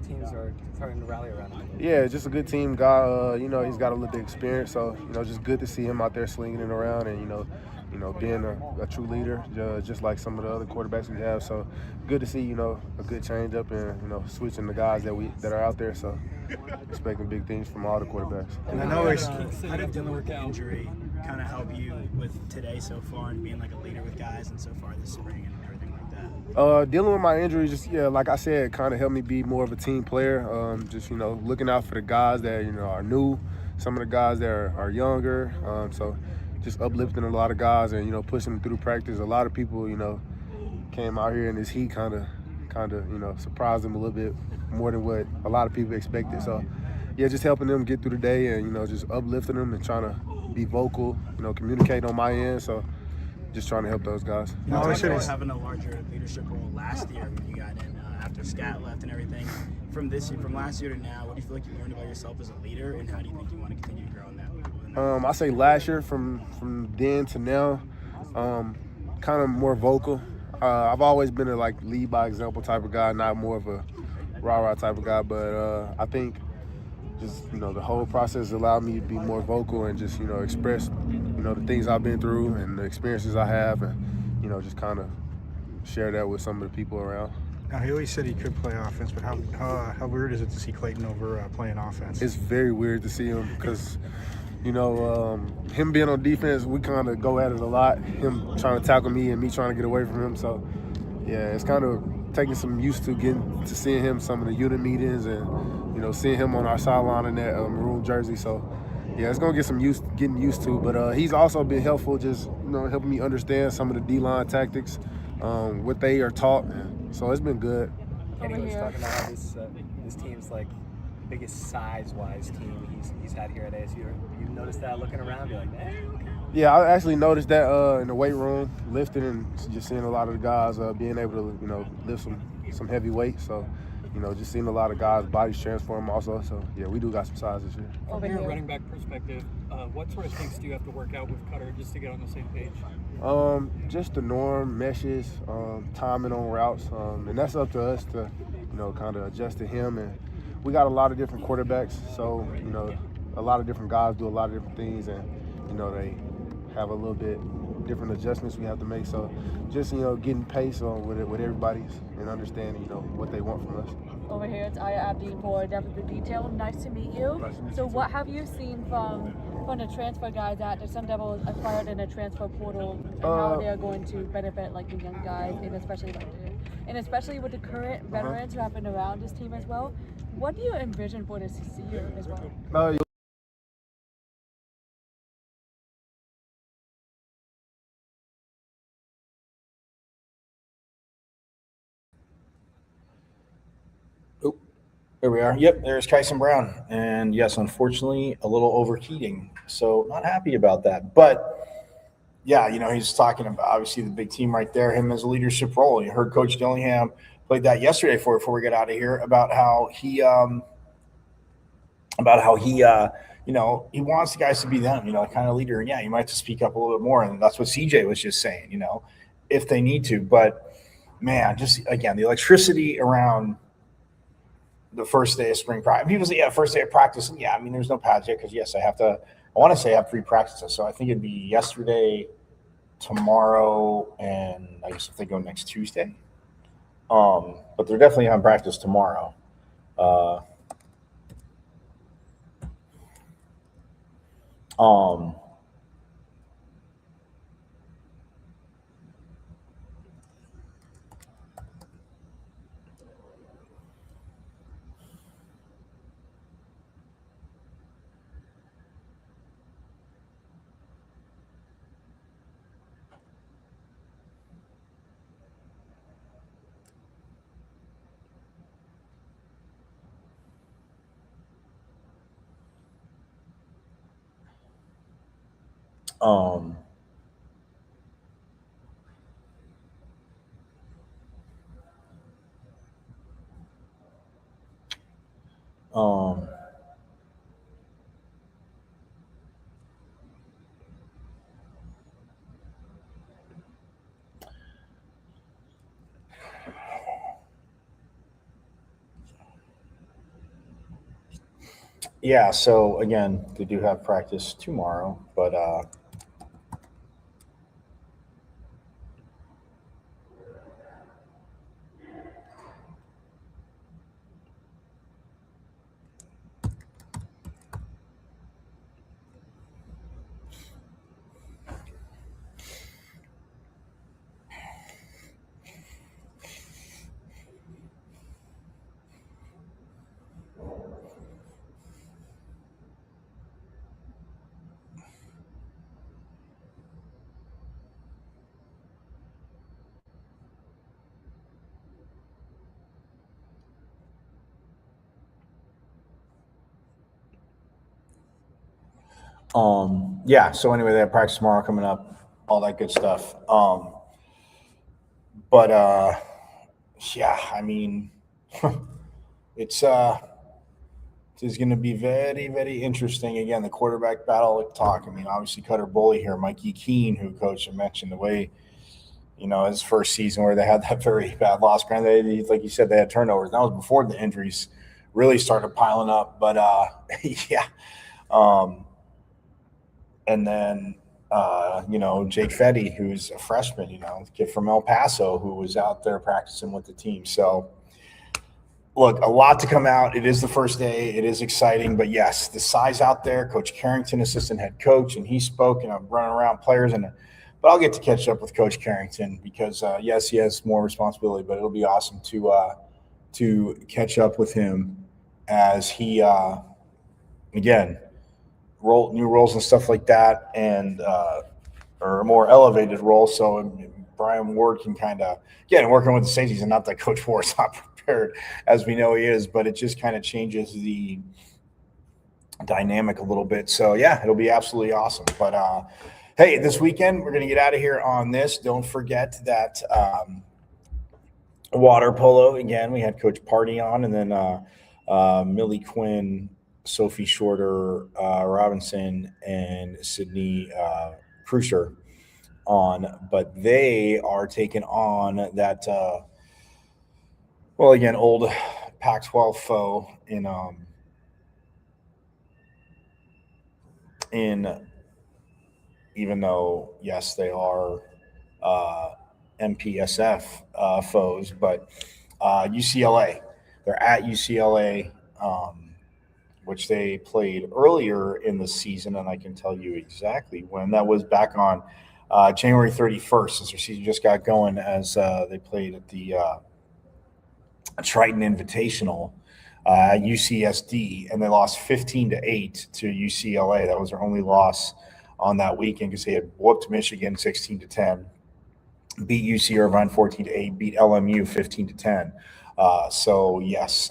teams are starting to rally around him. Yeah, just a good team guy. He's got a little bit of experience, so just good to see him out there slinging it around and being a true leader, just like some of the other quarterbacks we have. So good to see a good change up and switching the guys that are out there. So expecting big things from all the quarterbacks. And I know how did dealing with the injury kind of help you with today so far and being like a leader with guys and so far this spring and everything like that? Dealing with my injury, like I said, kind of helped me be more of a team player. Looking out for the guys that are new, some of the guys that are younger. So just uplifting a lot of guys and pushing them through practice. A lot of people came out here in this heat, kind of surprised them a little bit more than what a lot of people expected. So just helping them get through the day and just uplifting them and trying to be vocal, communicate on my end. So just trying to help those guys. You talked about having a larger leadership role last year when you got in after Scat left and everything. From last year to now, what do you feel like you learned about yourself as a leader, and how do you think you want to continue to grow in that? I say last year from then to now, kind of more vocal. I've always been a lead by example type of guy, not more of a rah-rah type of guy, but I think just the whole process allowed me to be more vocal and just express the things I've been through and the experiences I have, and just kind of share that with some of the people around. Now, he always said he could play offense, but how weird is it to see Clayton over playing offense? It's very weird to see him because, you know, him being on defense, we kind of go at it a lot. Him trying to tackle me and me trying to get away from him. So, yeah, it's kind of taking some used to getting to seeing him some of the unit meetings and, you know, seeing him on our sideline in that maroon jersey. So, yeah, it's gonna get getting used to. But he's also been helpful, just helping me understand some of the D-line tactics, what they are taught. So it's been good. Anyone's talking about how this team's like biggest size-wise team he's had here at ASU. You noticed that looking around? You're like, okay. Yeah, I actually noticed that in the weight room, lifting and just seeing a lot of the guys being able to, lift some heavy weight. So, just seeing a lot of guys' bodies transform also. So, yeah, we do got some size this year. From your running back perspective, what sort of things do you have to work out with Cutter just to get on the same page? Just the norm, meshes, timing on routes, and that's up to us to, kind of adjust to him. And we got a lot of different quarterbacks, so, a lot of different guys do a lot of different things, and, they have a little bit different adjustments we have to make. So just, getting pace on with everybody and understanding, what they want from us. Over here, it's Aya Abdi for Depth of Detail. Nice to meet you. Nice to meet so you too. what have you seen from the transfer guys that the Sun Devils acquired in the transfer portal, and how they are going to benefit like the young guys, and especially with the current veterans who have been around this team as well? What do you envision for this year as well? There we are. Yep, there's Kyson Brown. And yes, unfortunately, a little overheating. So not happy about that. But yeah, he's talking about obviously the big team right there, him as a leadership role. You heard Coach Dillingham played that yesterday before we get out of here about how he he wants the guys to be them, kind of leader. And yeah, you might have to speak up a little bit more. And that's what CJ was just saying, if they need to. But man, just again, the electricity around the first day of spring practice. People say, yeah, first day of practice. Yeah, I mean, there's no pads yet because, yes, I want to say I have 3 practices. So I think it'd be yesterday, tomorrow, and I guess if they go next Tuesday. But they're definitely on practice tomorrow. Yeah, so again, they do have practice tomorrow, but yeah, so anyway, they have practice tomorrow coming up, all that good stuff. But yeah, I mean, it's going to be very, very interesting. Again, the quarterback battle talk. I mean, obviously Cutter Bully here, Mikey Keene, who coach had mentioned the way, his first season where they had that very bad loss. Granted, like you said, they had turnovers. That was before the injuries really started piling up. But yeah. And then Jake Fetty, who's a freshman, kid from El Paso who was out there practicing with the team. So, look, a lot to come out. It is the first day. It is exciting. But, yes, the size out there. Coach Carrington, assistant head coach, and he spoke, and I'm running around players. But I'll get to catch up with Coach Carrington because, yes, he has more responsibility, but it'll be awesome to catch up with him as he, again, new roles and stuff like that, and or a more elevated role. So Brian Ward can kind of, again, working with the safeties, and not that Coach Ward's not prepared as we know he is, but it just kind of changes the dynamic a little bit. So yeah, it'll be absolutely awesome. But hey, this weekend we're going to get out of here on this. Don't forget that water polo, again, we had Coach Party on, and then Millie Quinn, Sophie Shorter, Robinson, and Sydney Krusher on, but they are taking on that old Pac-12 foe in even though, yes, they are MPSF foes, but UCLA. They're at UCLA, which they played earlier in the season, and I can tell you exactly when. That was back on January 31st, as their season just got going, as they played at the Triton Invitational at UCSD, and they lost 15-8 to UCLA. That was their only loss on that weekend because they had whooped Michigan 16-10, beat UC Irvine 14-8, beat LMU 15-10. So yes.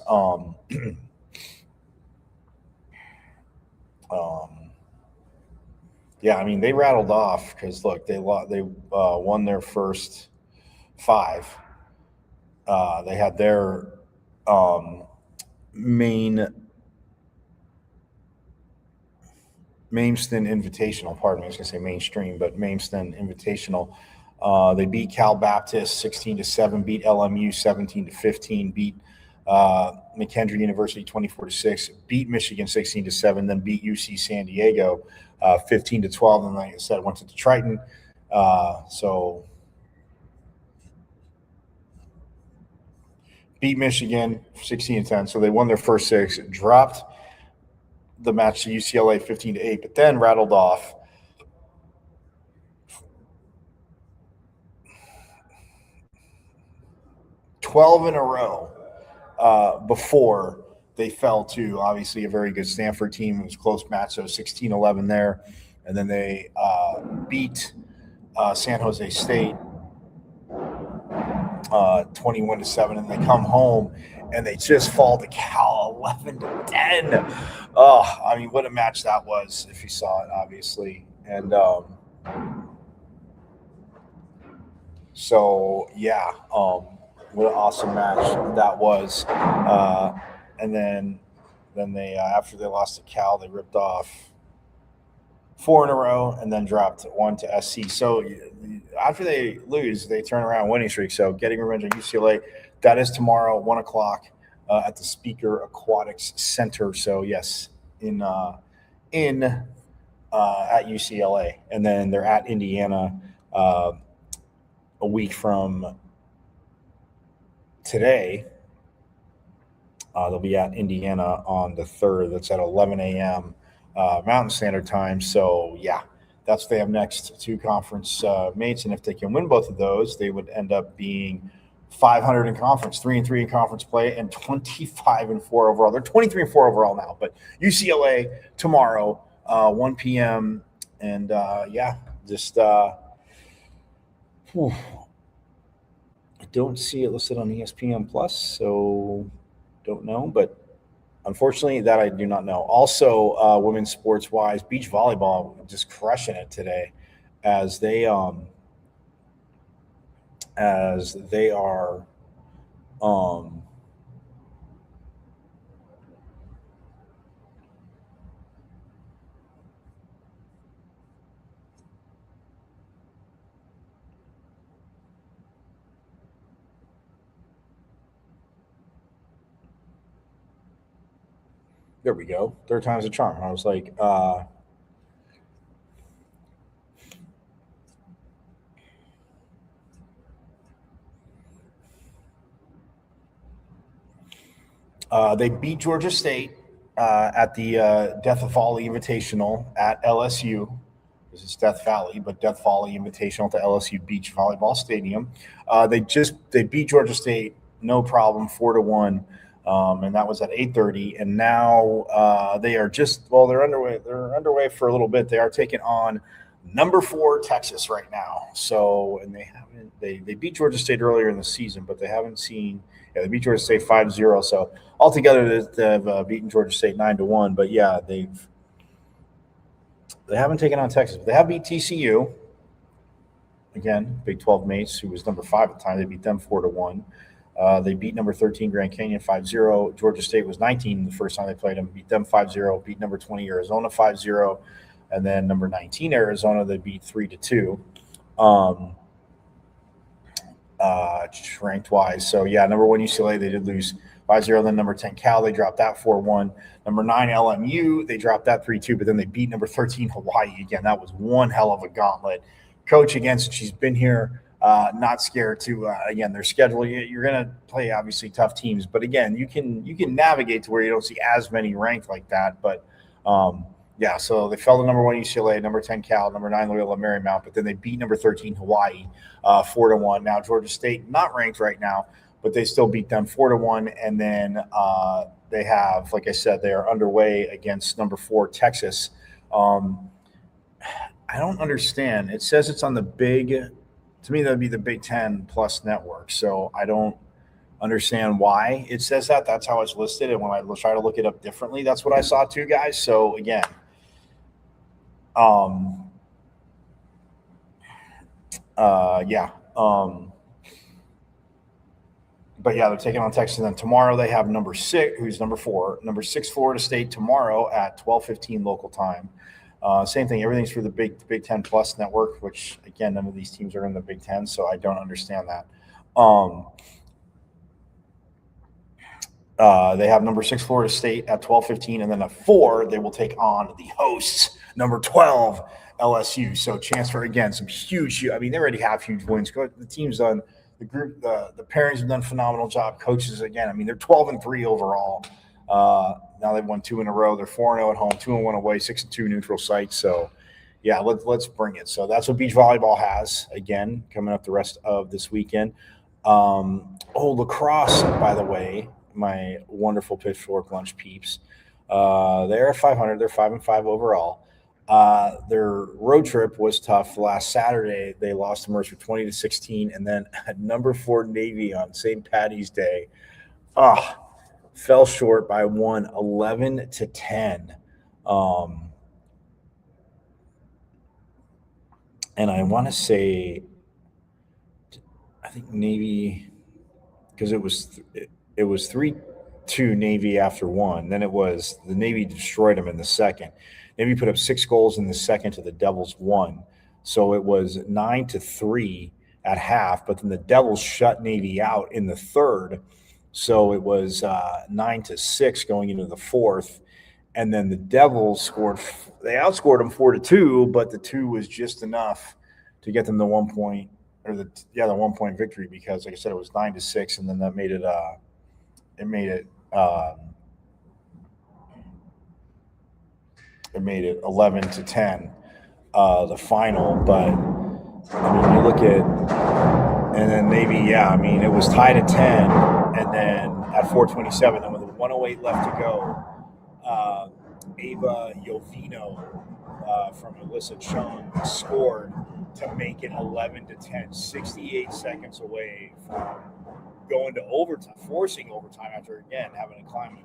Yeah, I mean, they rattled off because, look, they won their first 5. They had their Mainston Invitational. Pardon me, I was going to say mainstream, but Mainston Invitational. They beat Cal Baptist 16-7, beat LMU 17-15, beat McKendree University 24-6, beat Michigan 16-7, then beat UC San Diego 15-12, and like I said, went to Triton. So beat Michigan 16-10. So they won their first 6, dropped the match to UCLA 15-8, but then rattled off 12 in a row before they fell to, obviously, a very good Stanford team. It was a close match, so 16-11 there. And then they beat San Jose State 21-7, and they come home and they just fall to Cal 11-10. Oh, I mean, what a match that was if you saw it, obviously. And so, yeah, what an awesome match that was. And then they, after they lost to Cal, they ripped off 4 in a row and then dropped 1 to SC. So after they lose, they turn around winning streak. So getting revenge on UCLA, that is tomorrow, 1 o'clock at the Speaker Aquatics Center. So yes, at UCLA, and then they're at Indiana a week from today. They'll be at Indiana on the 3rd. That's at 11 a.m. Mountain Standard Time. So, yeah, that's what they have next, 2 conference mates. And if they can win both of those, they would end up being 500 in conference, 3-3 in conference play, and 25-4 overall. They're 23-4 overall now. But UCLA tomorrow, 1 p.m. And, yeah, just I don't see it listed on ESPN Plus, so don't know, but unfortunately that I do not know. Also, women's sports wise, beach volleyball just crushing it today as they are there we go. 3rd time's a charm. I was like, They beat Georgia State at the Death Valley Invitational at LSU. This is Death Valley, but Death Valley Invitational at the LSU Beach Volleyball Stadium. They beat Georgia State, no problem, 4-1, and that was at 8:30. And now they are they're underway. They're underway for a little bit. They are taking on number 4 Texas right now. So, and they beat Georgia State earlier in the season, but they haven't seen. Yeah, they beat Georgia State 5-0. So altogether, they've beaten Georgia State 9-1. But yeah, they haven't taken on Texas. But they have beat TCU. Again, Big 12 mates, who was number 5 at the time. They beat them 4-1. They beat number 13 Grand Canyon 5-0. Georgia State was 19 the first time they played them. Beat them 5-0. Beat number 20 Arizona 5-0. And then number 19 Arizona, they beat 3-2. Ranked wise. So yeah, number 1 UCLA, they did lose 5-0. Then number 10 Cal, they dropped that 4-1. Number 9 LMU, they dropped that 3-2, but then they beat number 13 Hawaii. Again, that was one hell of a gauntlet. Coach, again, since she's been here, not scared to again, their schedule. You're gonna play obviously tough teams, but again, you can navigate to where you don't see as many ranked like that. But yeah, so they fell to number 1 UCLA, number 10 Cal, number 9 Loyola Marymount, but then they beat number 13 Hawaii 4-1. Now Georgia State not ranked right now, but they still beat them 4-1. And then they have, like I said, they are underway against number 4 Texas. I don't understand. It says it's on the big. To me, that would be the Big Ten Plus network. So I don't understand why it says that. That's how it's listed. And when I try to look it up differently, that's what I saw too, guys. So again. Yeah. But yeah, they're taking on Texas. And then tomorrow they have number 6, who's number 4, number 6 Florida State tomorrow at 12:15 local time. Same thing. Everything's for the Big Ten Plus network, which again, none of these teams are in the Big Ten, so I don't understand that. They have number 6 Florida State at 12:15, and then at 4 they will take on the hosts, number 12 LSU. So chance for again some huge. I mean, they already have huge wins. The team's done. The group, the parents have done a phenomenal job. Coaches again. I mean, they're 12-3 overall. Now they've won 2 in a row. They're 4-0 at home, 2-1 away, 6-2 neutral sites. So yeah, let's bring it. So that's what beach volleyball has again coming up the rest of this weekend. Lacrosse, by the way. My wonderful Pitchfork Lunch peeps. They're at 500. They're 5-5 overall. Their road trip was tough. Last Saturday, they lost to Mercer 20-16, and then at number 4 Navy on St. Patty's Day, fell short by 11-10. And I want to say, I think Navy, because it was 3-2 Navy after 1. Then it was the Navy destroyed them in the second. Navy put up 6 goals in the second to the Devils 1. So it was 9-3 at half, but then the Devils shut Navy out in the third. So it was 9-6 going into the fourth. And then the Devils they outscored them 4-2, but the 2 was just enough to get them the 1 point, or the 1 point victory, because like I said, it was 9-6, and then that made it 11-10, the final. But I mean, you look at, and then Navy, it was tied at 10, and then at 4:27, and with 1:08 left to go, Ava Jovino from Alyssa Chung scored to make it 11-10, 68 seconds away from going to overtime, forcing overtime after again having to climb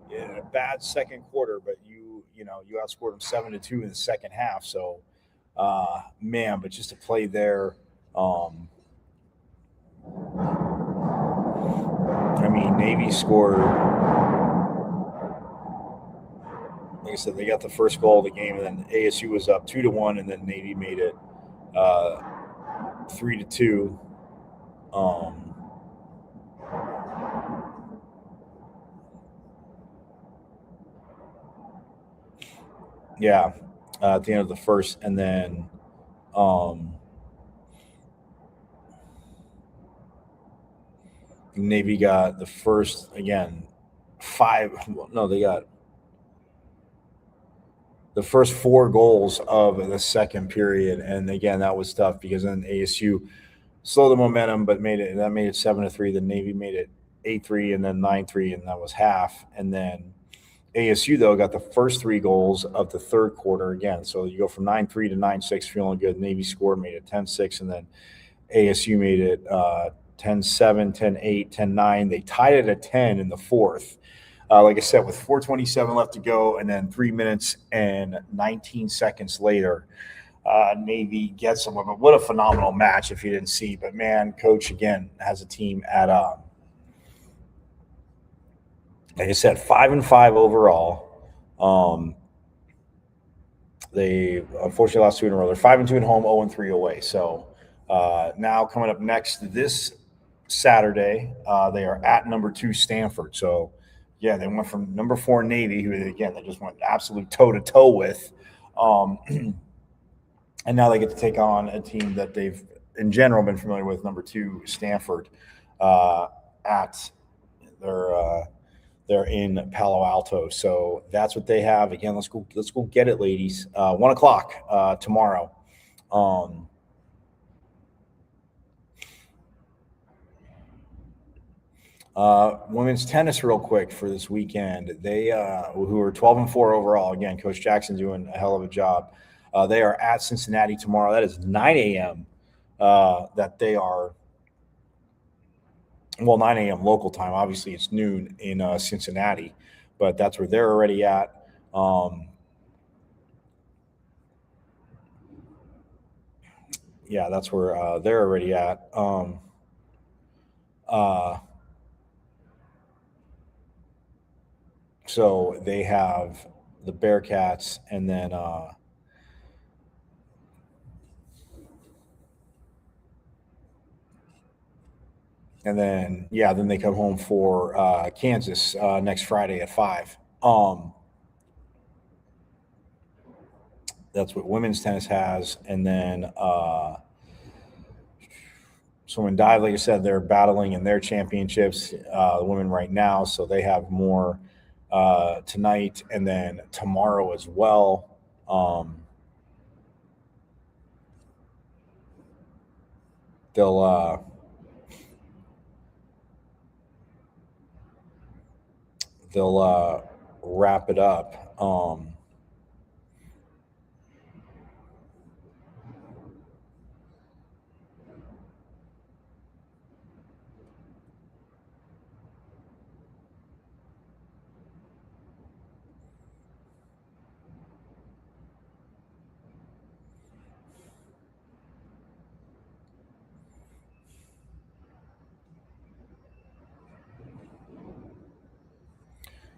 in a bad second quarter, but you outscored them 7-2 in the second half. So, but just to play there, Navy scored. Like I said, they got the first goal of the game, and then ASU was up 2-1, and then Navy made it 3-2. At the end of the first, and then Navy got the first again. they got the first 4 goals of the second period. And again, that was tough because then ASU slowed the momentum, but made it 7-3. The Navy made it 8-3 and then 9-3, and that was half. And then ASU, though, got the first 3 goals of the third quarter again. So you go from 9-3 to 9-6, feeling good. Navy scored, made it 10-6, and then ASU made it 10-7, 10-8, 10-9. They tied it at 10 in the fourth. Like I said, with 4:27 left to go, and then 3 minutes and 19 seconds later, Navy gets them. But what a phenomenal match if you didn't see. But, man, Coach, again, has a team at, like I said, 5-5 overall. They unfortunately lost 2 in a row. They're 5-2 at home, 0-3 away. So now coming up next this Saturday, they are at number 2 Stanford. So, yeah, they went from number 4 Navy, who, again, they just went absolute toe-to-toe with. And now they get to take on a team that they've, in general, been familiar with, number 2 Stanford, at they're in Palo Alto. So that's what they have. Again, let's go get it, ladies. 1 o'clock tomorrow. Women's tennis real quick for this weekend. They who are 12-4 overall. Again, Coach Jackson doing a hell of a job. They are at Cincinnati tomorrow. That is 9 a.m. That they are. Well, 9 a.m. local time. Obviously, it's noon in Cincinnati, but that's where they're already at. Yeah, that's where they're already at. So they have the Bearcats, and then then they come home for Kansas next Friday at 5. That's what women's tennis has. And then so in dive, like I said, they're battling in their championships, the women right now. So they have more tonight and then tomorrow as well. They'll wrap it up.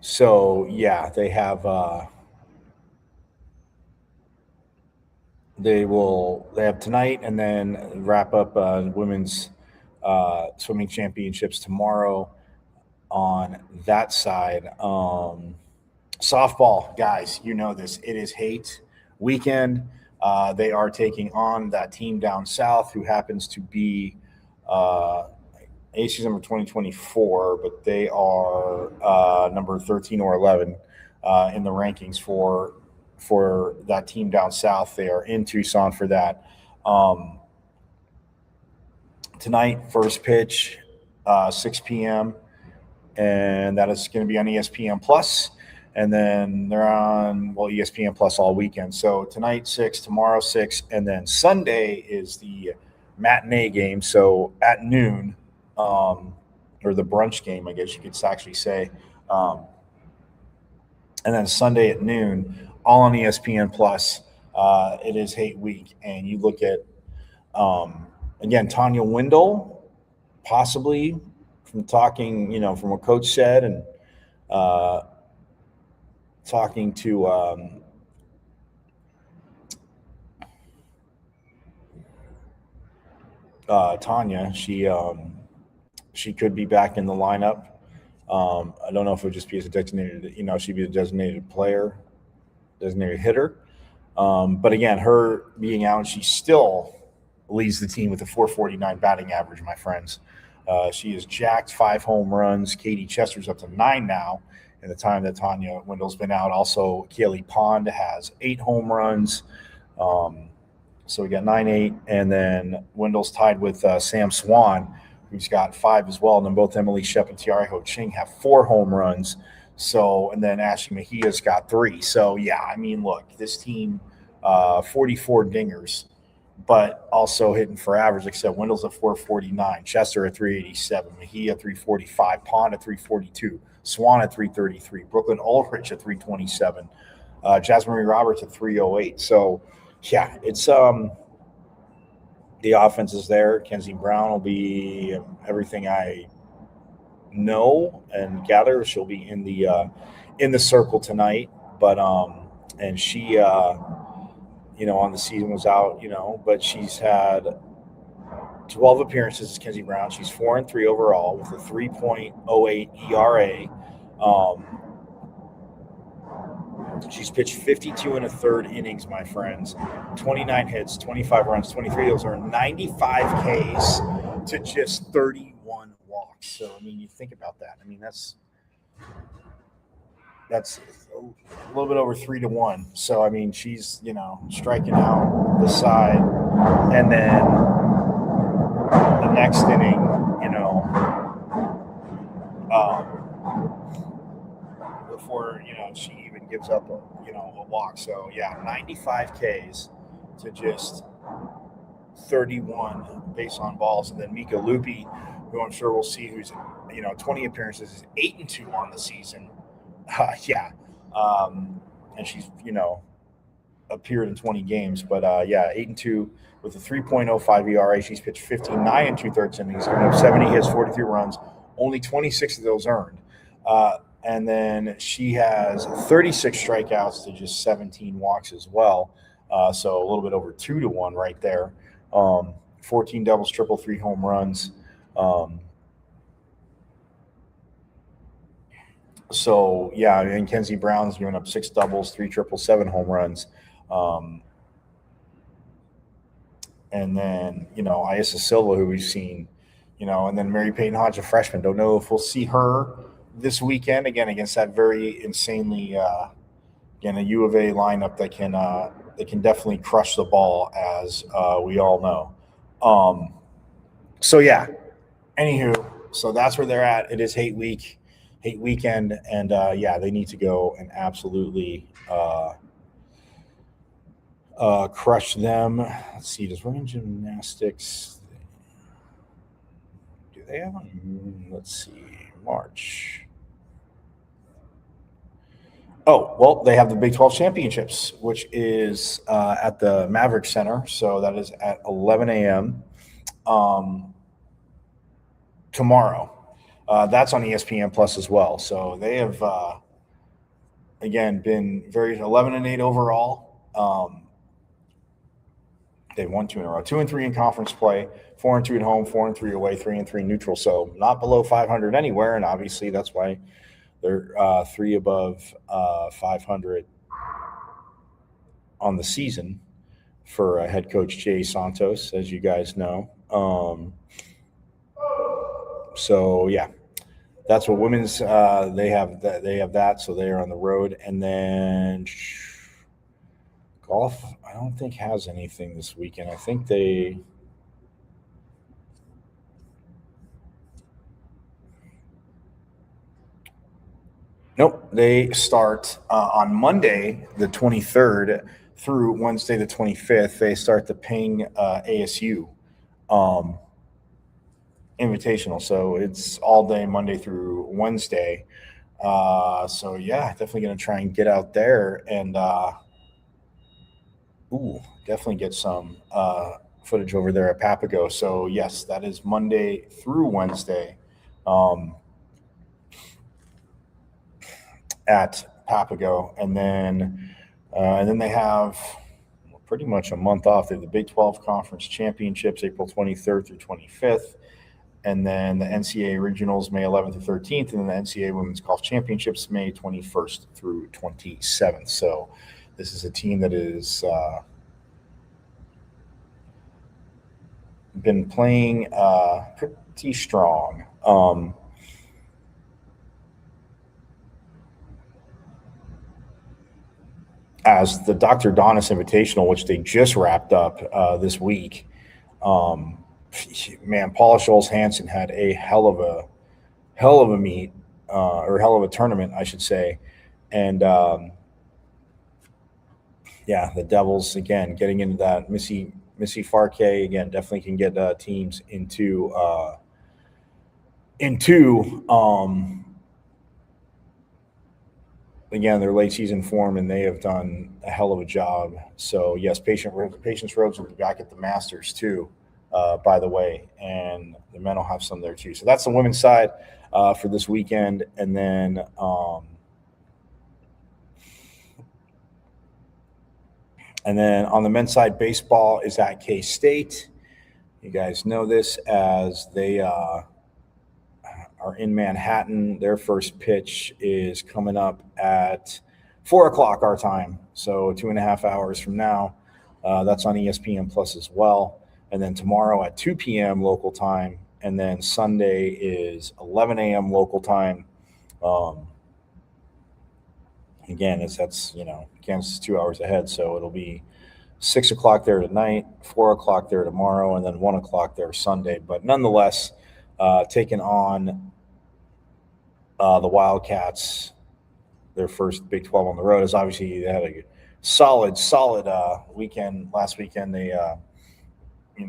So yeah, they have they have tonight and then wrap up women's swimming championships tomorrow on that side. Softball, guys, you know this. It is hate weekend. They are taking on that team down south who happens to be ASU's number 2024, but they are number 13 or 11 in the rankings for that team down south. They are in Tucson for that. Tonight, first pitch, 6 p.m., and that is going to be on ESPN Plus. And then they're on, ESPN Plus all weekend. So tonight, 6, tomorrow, 6, and then Sunday is the matinee game. So at noon, or the brunch game, I guess you could actually say. And then Sunday at noon, all on ESPN Plus. It is hate week. And you look at, again, Tanya Wendell, possibly from talking, from what Coach said and talking to Tanya, she could be back in the lineup. I don't know if it would just be as a designated, she'd be a designated player, designated hitter. But again, her being out, she still leads the team with a .449 batting average, my friends. She is jacked, 5 home runs. Katie Chester's up to 9 now in the time that Tanya Wendell's been out. Also, Kaylee Pond has 8 home runs. So we got 9-8. And then Wendell's tied with Sam Swan, who's got 5 as well. And then both Emily Shep and Tiara Ho Ching have 4 home runs. So, and then Ashley Mejia's got 3. So, yeah, I mean, look, this team, 44 dingers, but also hitting for average. Like I said, Wendell's at 449, Chester at 387, Mejia 345, Pond at 342, Swan at 333, Brooklyn Ulrich at 327, Jasmine Roberts at 308. So, yeah, it's the offense is there. Kenzie Brown will be everything I know and gather. She'll be in the circle tonight, but and she on the season was out, but she's had 12 appearances as Kenzie Brown. She's 4-3 overall with a 3.08 ERA. She's pitched 52 1/3 innings, my friends. 29 hits, 25 runs, 23 of those are 95 Ks to just 31 walks. So, I mean, you think about that. I mean, that's a little bit over 3-1. So, I mean, she's, striking out the side. And then the next inning, before, she even gives up a walk. So, yeah, 95 Ks to just 31 base on balls. And then Mika Lupi, who I'm sure we'll see, who's, 20 appearances, is 8-2 on the season. And she's, appeared in 20 games, but 8-2 with a 3.05 ERA. She's pitched 59 2/3 innings, given up 70 hits, 43 runs, only 26 of those earned. And then she has 36 strikeouts to just 17 walks as well. So a little bit over 2-1 right there. 14 doubles, triple, 3 home runs. So, yeah, and Kenzie Brown's giving up 6 doubles, 3 triples, 7 home runs. And then, Isa Silva, who we've seen, and then Mary Peyton Hodge, a freshman. Don't know if we'll see her this weekend, again, against that very insanely, a U of A lineup that can definitely crush the ball, as we all know. So, yeah, anywho, so that's where they're at. It is hate weekend, and they need to go and absolutely crush them. Let's see, does women's gymnastics, do they have one? Let's see, March. Oh, well, they have the Big 12 Championships, which is at the Maverick Center, so that is at 11 a.m. Tomorrow. That's on ESPN Plus as well. So they have, again, been very 11-8 overall. They've won 2 in a row, 2-3 in conference play, 4-2 at home, 4-3 away, 3-3 neutral. So not below 500 anywhere, and obviously that's why they're 3 above 500 on the season for head coach Jay Santos, as you guys know. So yeah, that's what women's they have that, so they are on the road. And then golf, I don't think has anything this weekend. I think they start on Monday the 23rd through Wednesday the 25th. They start the Ping ASU Invitational, so it's all day Monday through Wednesday. So yeah, definitely going to try and get out there and definitely get some footage over there at Papago. So yes, that is Monday through Wednesday at Papago, and then they have pretty much a month off. They have the Big 12 Conference Championships, April 23rd through 25th. And then the NCAA Regionals, May 11th to 13th, and then the NCAA Women's Golf Championships, May 21st through 27th. So this is a team that is been playing pretty strong. As the Dr. Donis Invitational, which they just wrapped up this week, man, Paula Scholes Hansen had a hell of a meet or hell of a tournament, I should say, and yeah, the Devils again getting into that. Missy Farke again definitely can get teams into again, their late season form, and they have done a hell of a job. So yes, Patience Rhodes will be back at the Masters too, by the way, and the men will have some there too. So that's the women's side for this weekend, and then on the men's side, baseball is at K-State. You guys know this as they are in Manhattan. Their first pitch is coming up at 4 o'clock our time, so 2.5 hours from now. That's on ESPN Plus as well. And then tomorrow at 2 p.m. local time, and then Sunday is 11 a.m. local time. Again, that's Kansas is 2 hours ahead, so it'll be 6 o'clock there tonight, 4 o'clock there tomorrow, and then 1 o'clock there Sunday. But nonetheless, taking on the Wildcats, their first Big 12 on the road, is obviously they had a solid weekend last weekend. They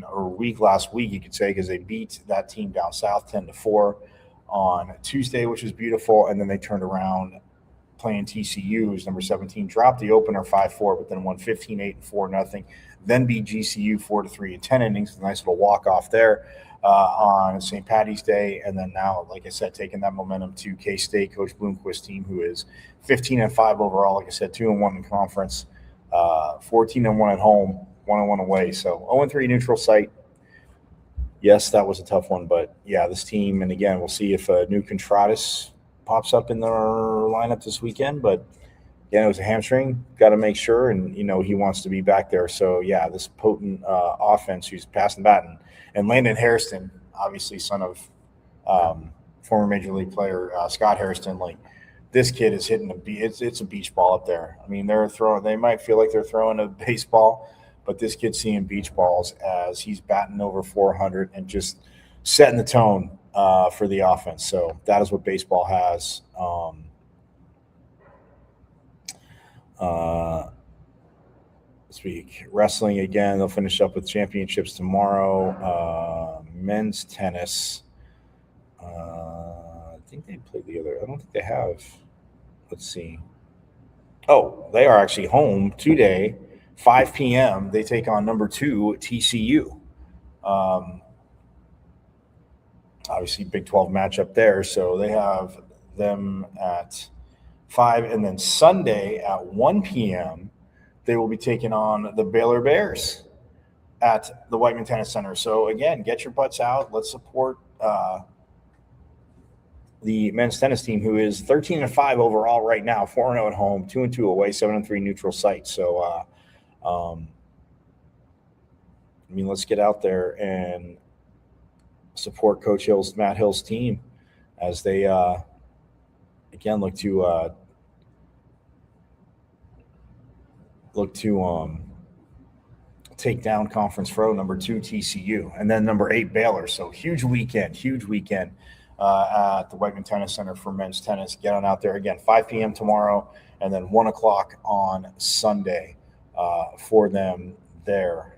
or week last week, you could say, because they beat that team down south 10-4 on Tuesday, which was beautiful, and then they turned around playing TCU, who's number 17, dropped the opener 5-4, but then won 15-8 and 4-0. Then beat GCU 4-3 in 10 innings. A nice little walk-off there on St. Patty's Day. And then now, like I said, taking that momentum to K-State, Coach Bloomquist's team, who is 15-5 overall. Like I said, 2-1 in conference, 14-1 at home, 1-1 away. So 0-3 neutral site. Yes, that was a tough one, but yeah, this team, and again, we'll see if New Contratus pops up in their lineup this weekend, but again, it was a hamstring. Got to make sure, and he wants to be back there. So yeah, this potent offense, who's passing the baton, and Landon Hairston, obviously son of former major league player Scott Hairston. Like, this kid is hitting it's a beach ball up there. I mean, they might feel like they're throwing a baseball, but this kid's seeing beach balls as he's batting over 400 and just setting the tone for the offense. So that is what baseball has. This week, wrestling again. They'll finish up with championships tomorrow. Men's tennis. I think they played the other. I don't think they have. Let's see. Oh, they are actually home today, 5 p.m. They take on number 2 TCU. Obviously, Big 12 matchup there. So they have them at 5. And then Sunday at 1 p.m., they will be taking on the Baylor Bears at the Whiteman Tennis Center. So, again, get your butts out. Let's support the men's tennis team, who is 13-5 overall right now, 4-0 at home, 2-2 away, 7-3 neutral site. So, let's get out there and support Coach Matt Hill's team as they again look to take down conference foe number 2 TCU, and then number 8 Baylor. So huge weekend at the Whiteman Tennis Center for men's tennis. Get on out there again, 5 p.m. tomorrow, and then 1 o'clock on Sunday for them there.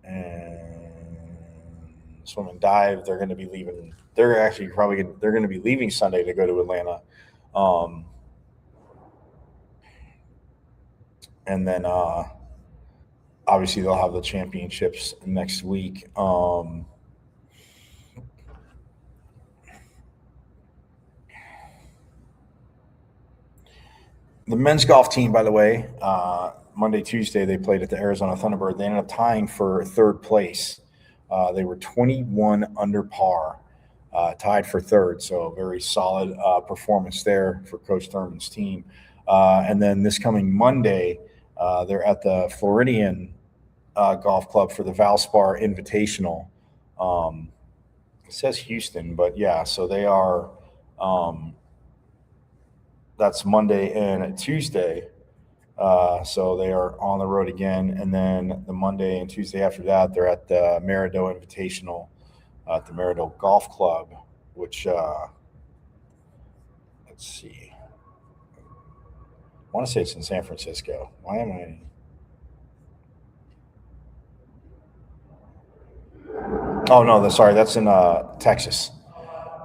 And swim and dive, they're going to be leaving. They're going to be leaving Sunday to go to Atlanta. And then obviously they'll have the championships next week. The men's golf team, by the way, Monday, Tuesday, they played at the Arizona Thunderbird. They ended up tying for third place. They were 21 under par, tied for third. So a very solid performance there for Coach Thurman's team. And then this coming Monday, They're at the Floridian Golf Club for the Valspar Invitational. It says Houston, but yeah, so they are. That's Monday and Tuesday. So they are on the road again, and then the Monday and Tuesday after that, they're at the Merido Invitational at the Merido Golf Club, which let's see. I want to say it's in San Francisco. Why am I? Oh no, sorry, that's in Texas.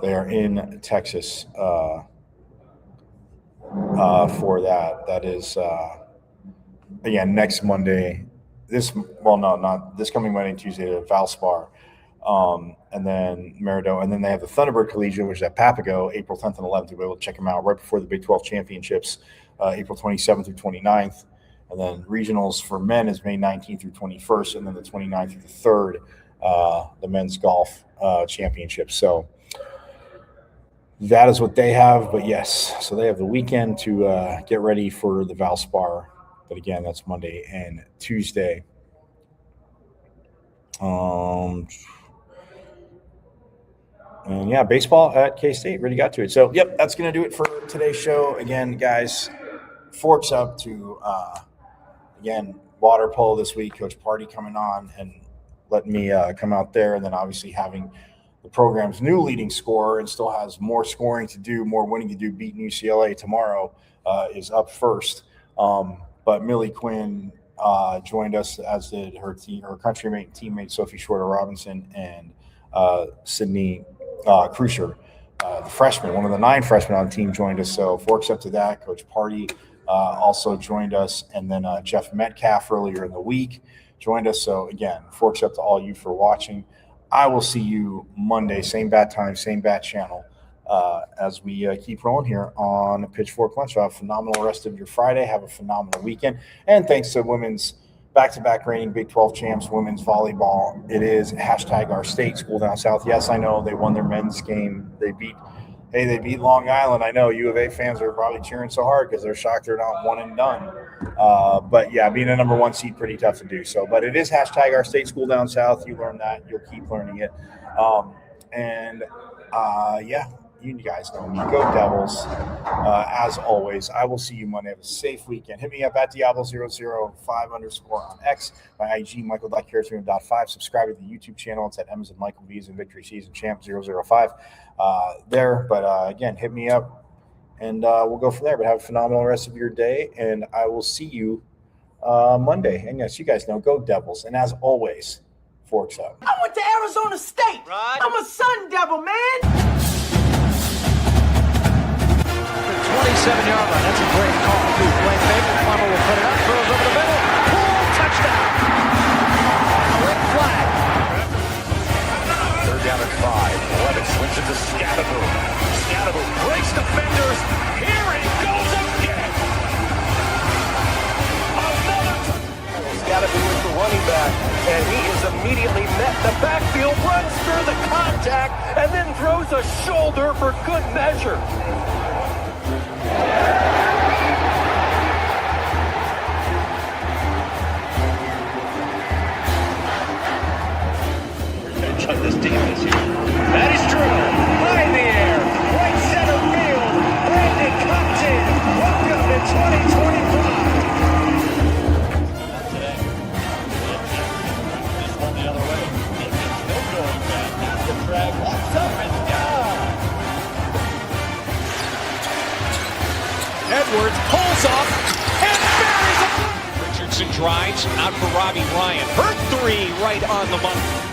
They are in Texas for that. That is again next Monday. Not this coming Monday and Tuesday at Valspar, and then Merido, and then they have the Thunderbird Collegiate, which is at Papago, April 10th and 11th. You'll be able to check them out right before the Big 12 Championships, April 27th through 29th. And then regionals for men is May 19th through 21st, and then the 29th through the 3rd, the men's golf championship. So that is what they have. But yes, so they have the weekend to get ready for the Valspar. But again, that's Monday and Tuesday. And yeah, baseball at K-State. Really got to it. So, yep, that's going to do it for today's show. Again, guys, forks up to, again, water polo this week. Coach Party coming on and letting me come out there. And then obviously having the program's new leading scorer and still has more scoring to do, more winning to do, beating UCLA tomorrow is up first. But Millie Quinn joined us, as did her countrymate and teammate Sophie Shorter Robinson and Sydney Crucier, the freshman, one of the 9 freshmen on the team, joined us. So forks up to that. Coach Party also joined us, and then Jeff Metcalf earlier in the week joined us. So again, forks up to all you for watching. I will see you Monday, same bat time, same bat channel, as we keep rolling here on Pitchfork Lunch. Have a phenomenal rest of your Friday. Have a phenomenal weekend. And thanks to women's back-to-back reigning Big 12 champs, women's volleyball. It is #our state, School Down South. Yes, I know they won their men's game. They beat Long Island. I know U of A fans are probably cheering so hard because they're shocked they're not one and done. But yeah, being a number 1 seed, pretty tough to do. So, but it is #our state, School Down South. You learn that, you'll keep learning it. Yeah. You guys know me. Go Devils. As always, I will see you Monday. Have a safe weekend. Hit me up at Diablo005_ on X. My IG, Michael.Carrot5. Subscribe to the YouTube channel. It's at M's and Michael V's and Victory Season Champ 005 there. But again, hit me up and we'll go from there. But have a phenomenal rest of your day. And I will see you Monday. And yes, you guys know, go Devils. And as always, forks up. I went to Arizona State. Right. I'm a Sun Devil, man. 27-yard line. That's a great call, too. Play fake. Plummer will put it up. Throws over the middle. Pull. Touchdown. Red flag. 3rd down and 5. Levitt swings it to Scatteroo. Scatteroo breaks defenders. Here he goes again. Scatteroo is the running back, and he is immediately met in the backfield, runs through the contact, and then throws a shoulder for good measure. This team this year. That is true. High in the air. Right center field. Brandon Compton. Welcome to 2025. Today. This one the other way. Still going back. That's the drag. Walks up and down. Edwards pulls off and buries it. Richardson drives out for Robbie Ryan. Her 3 right on the money.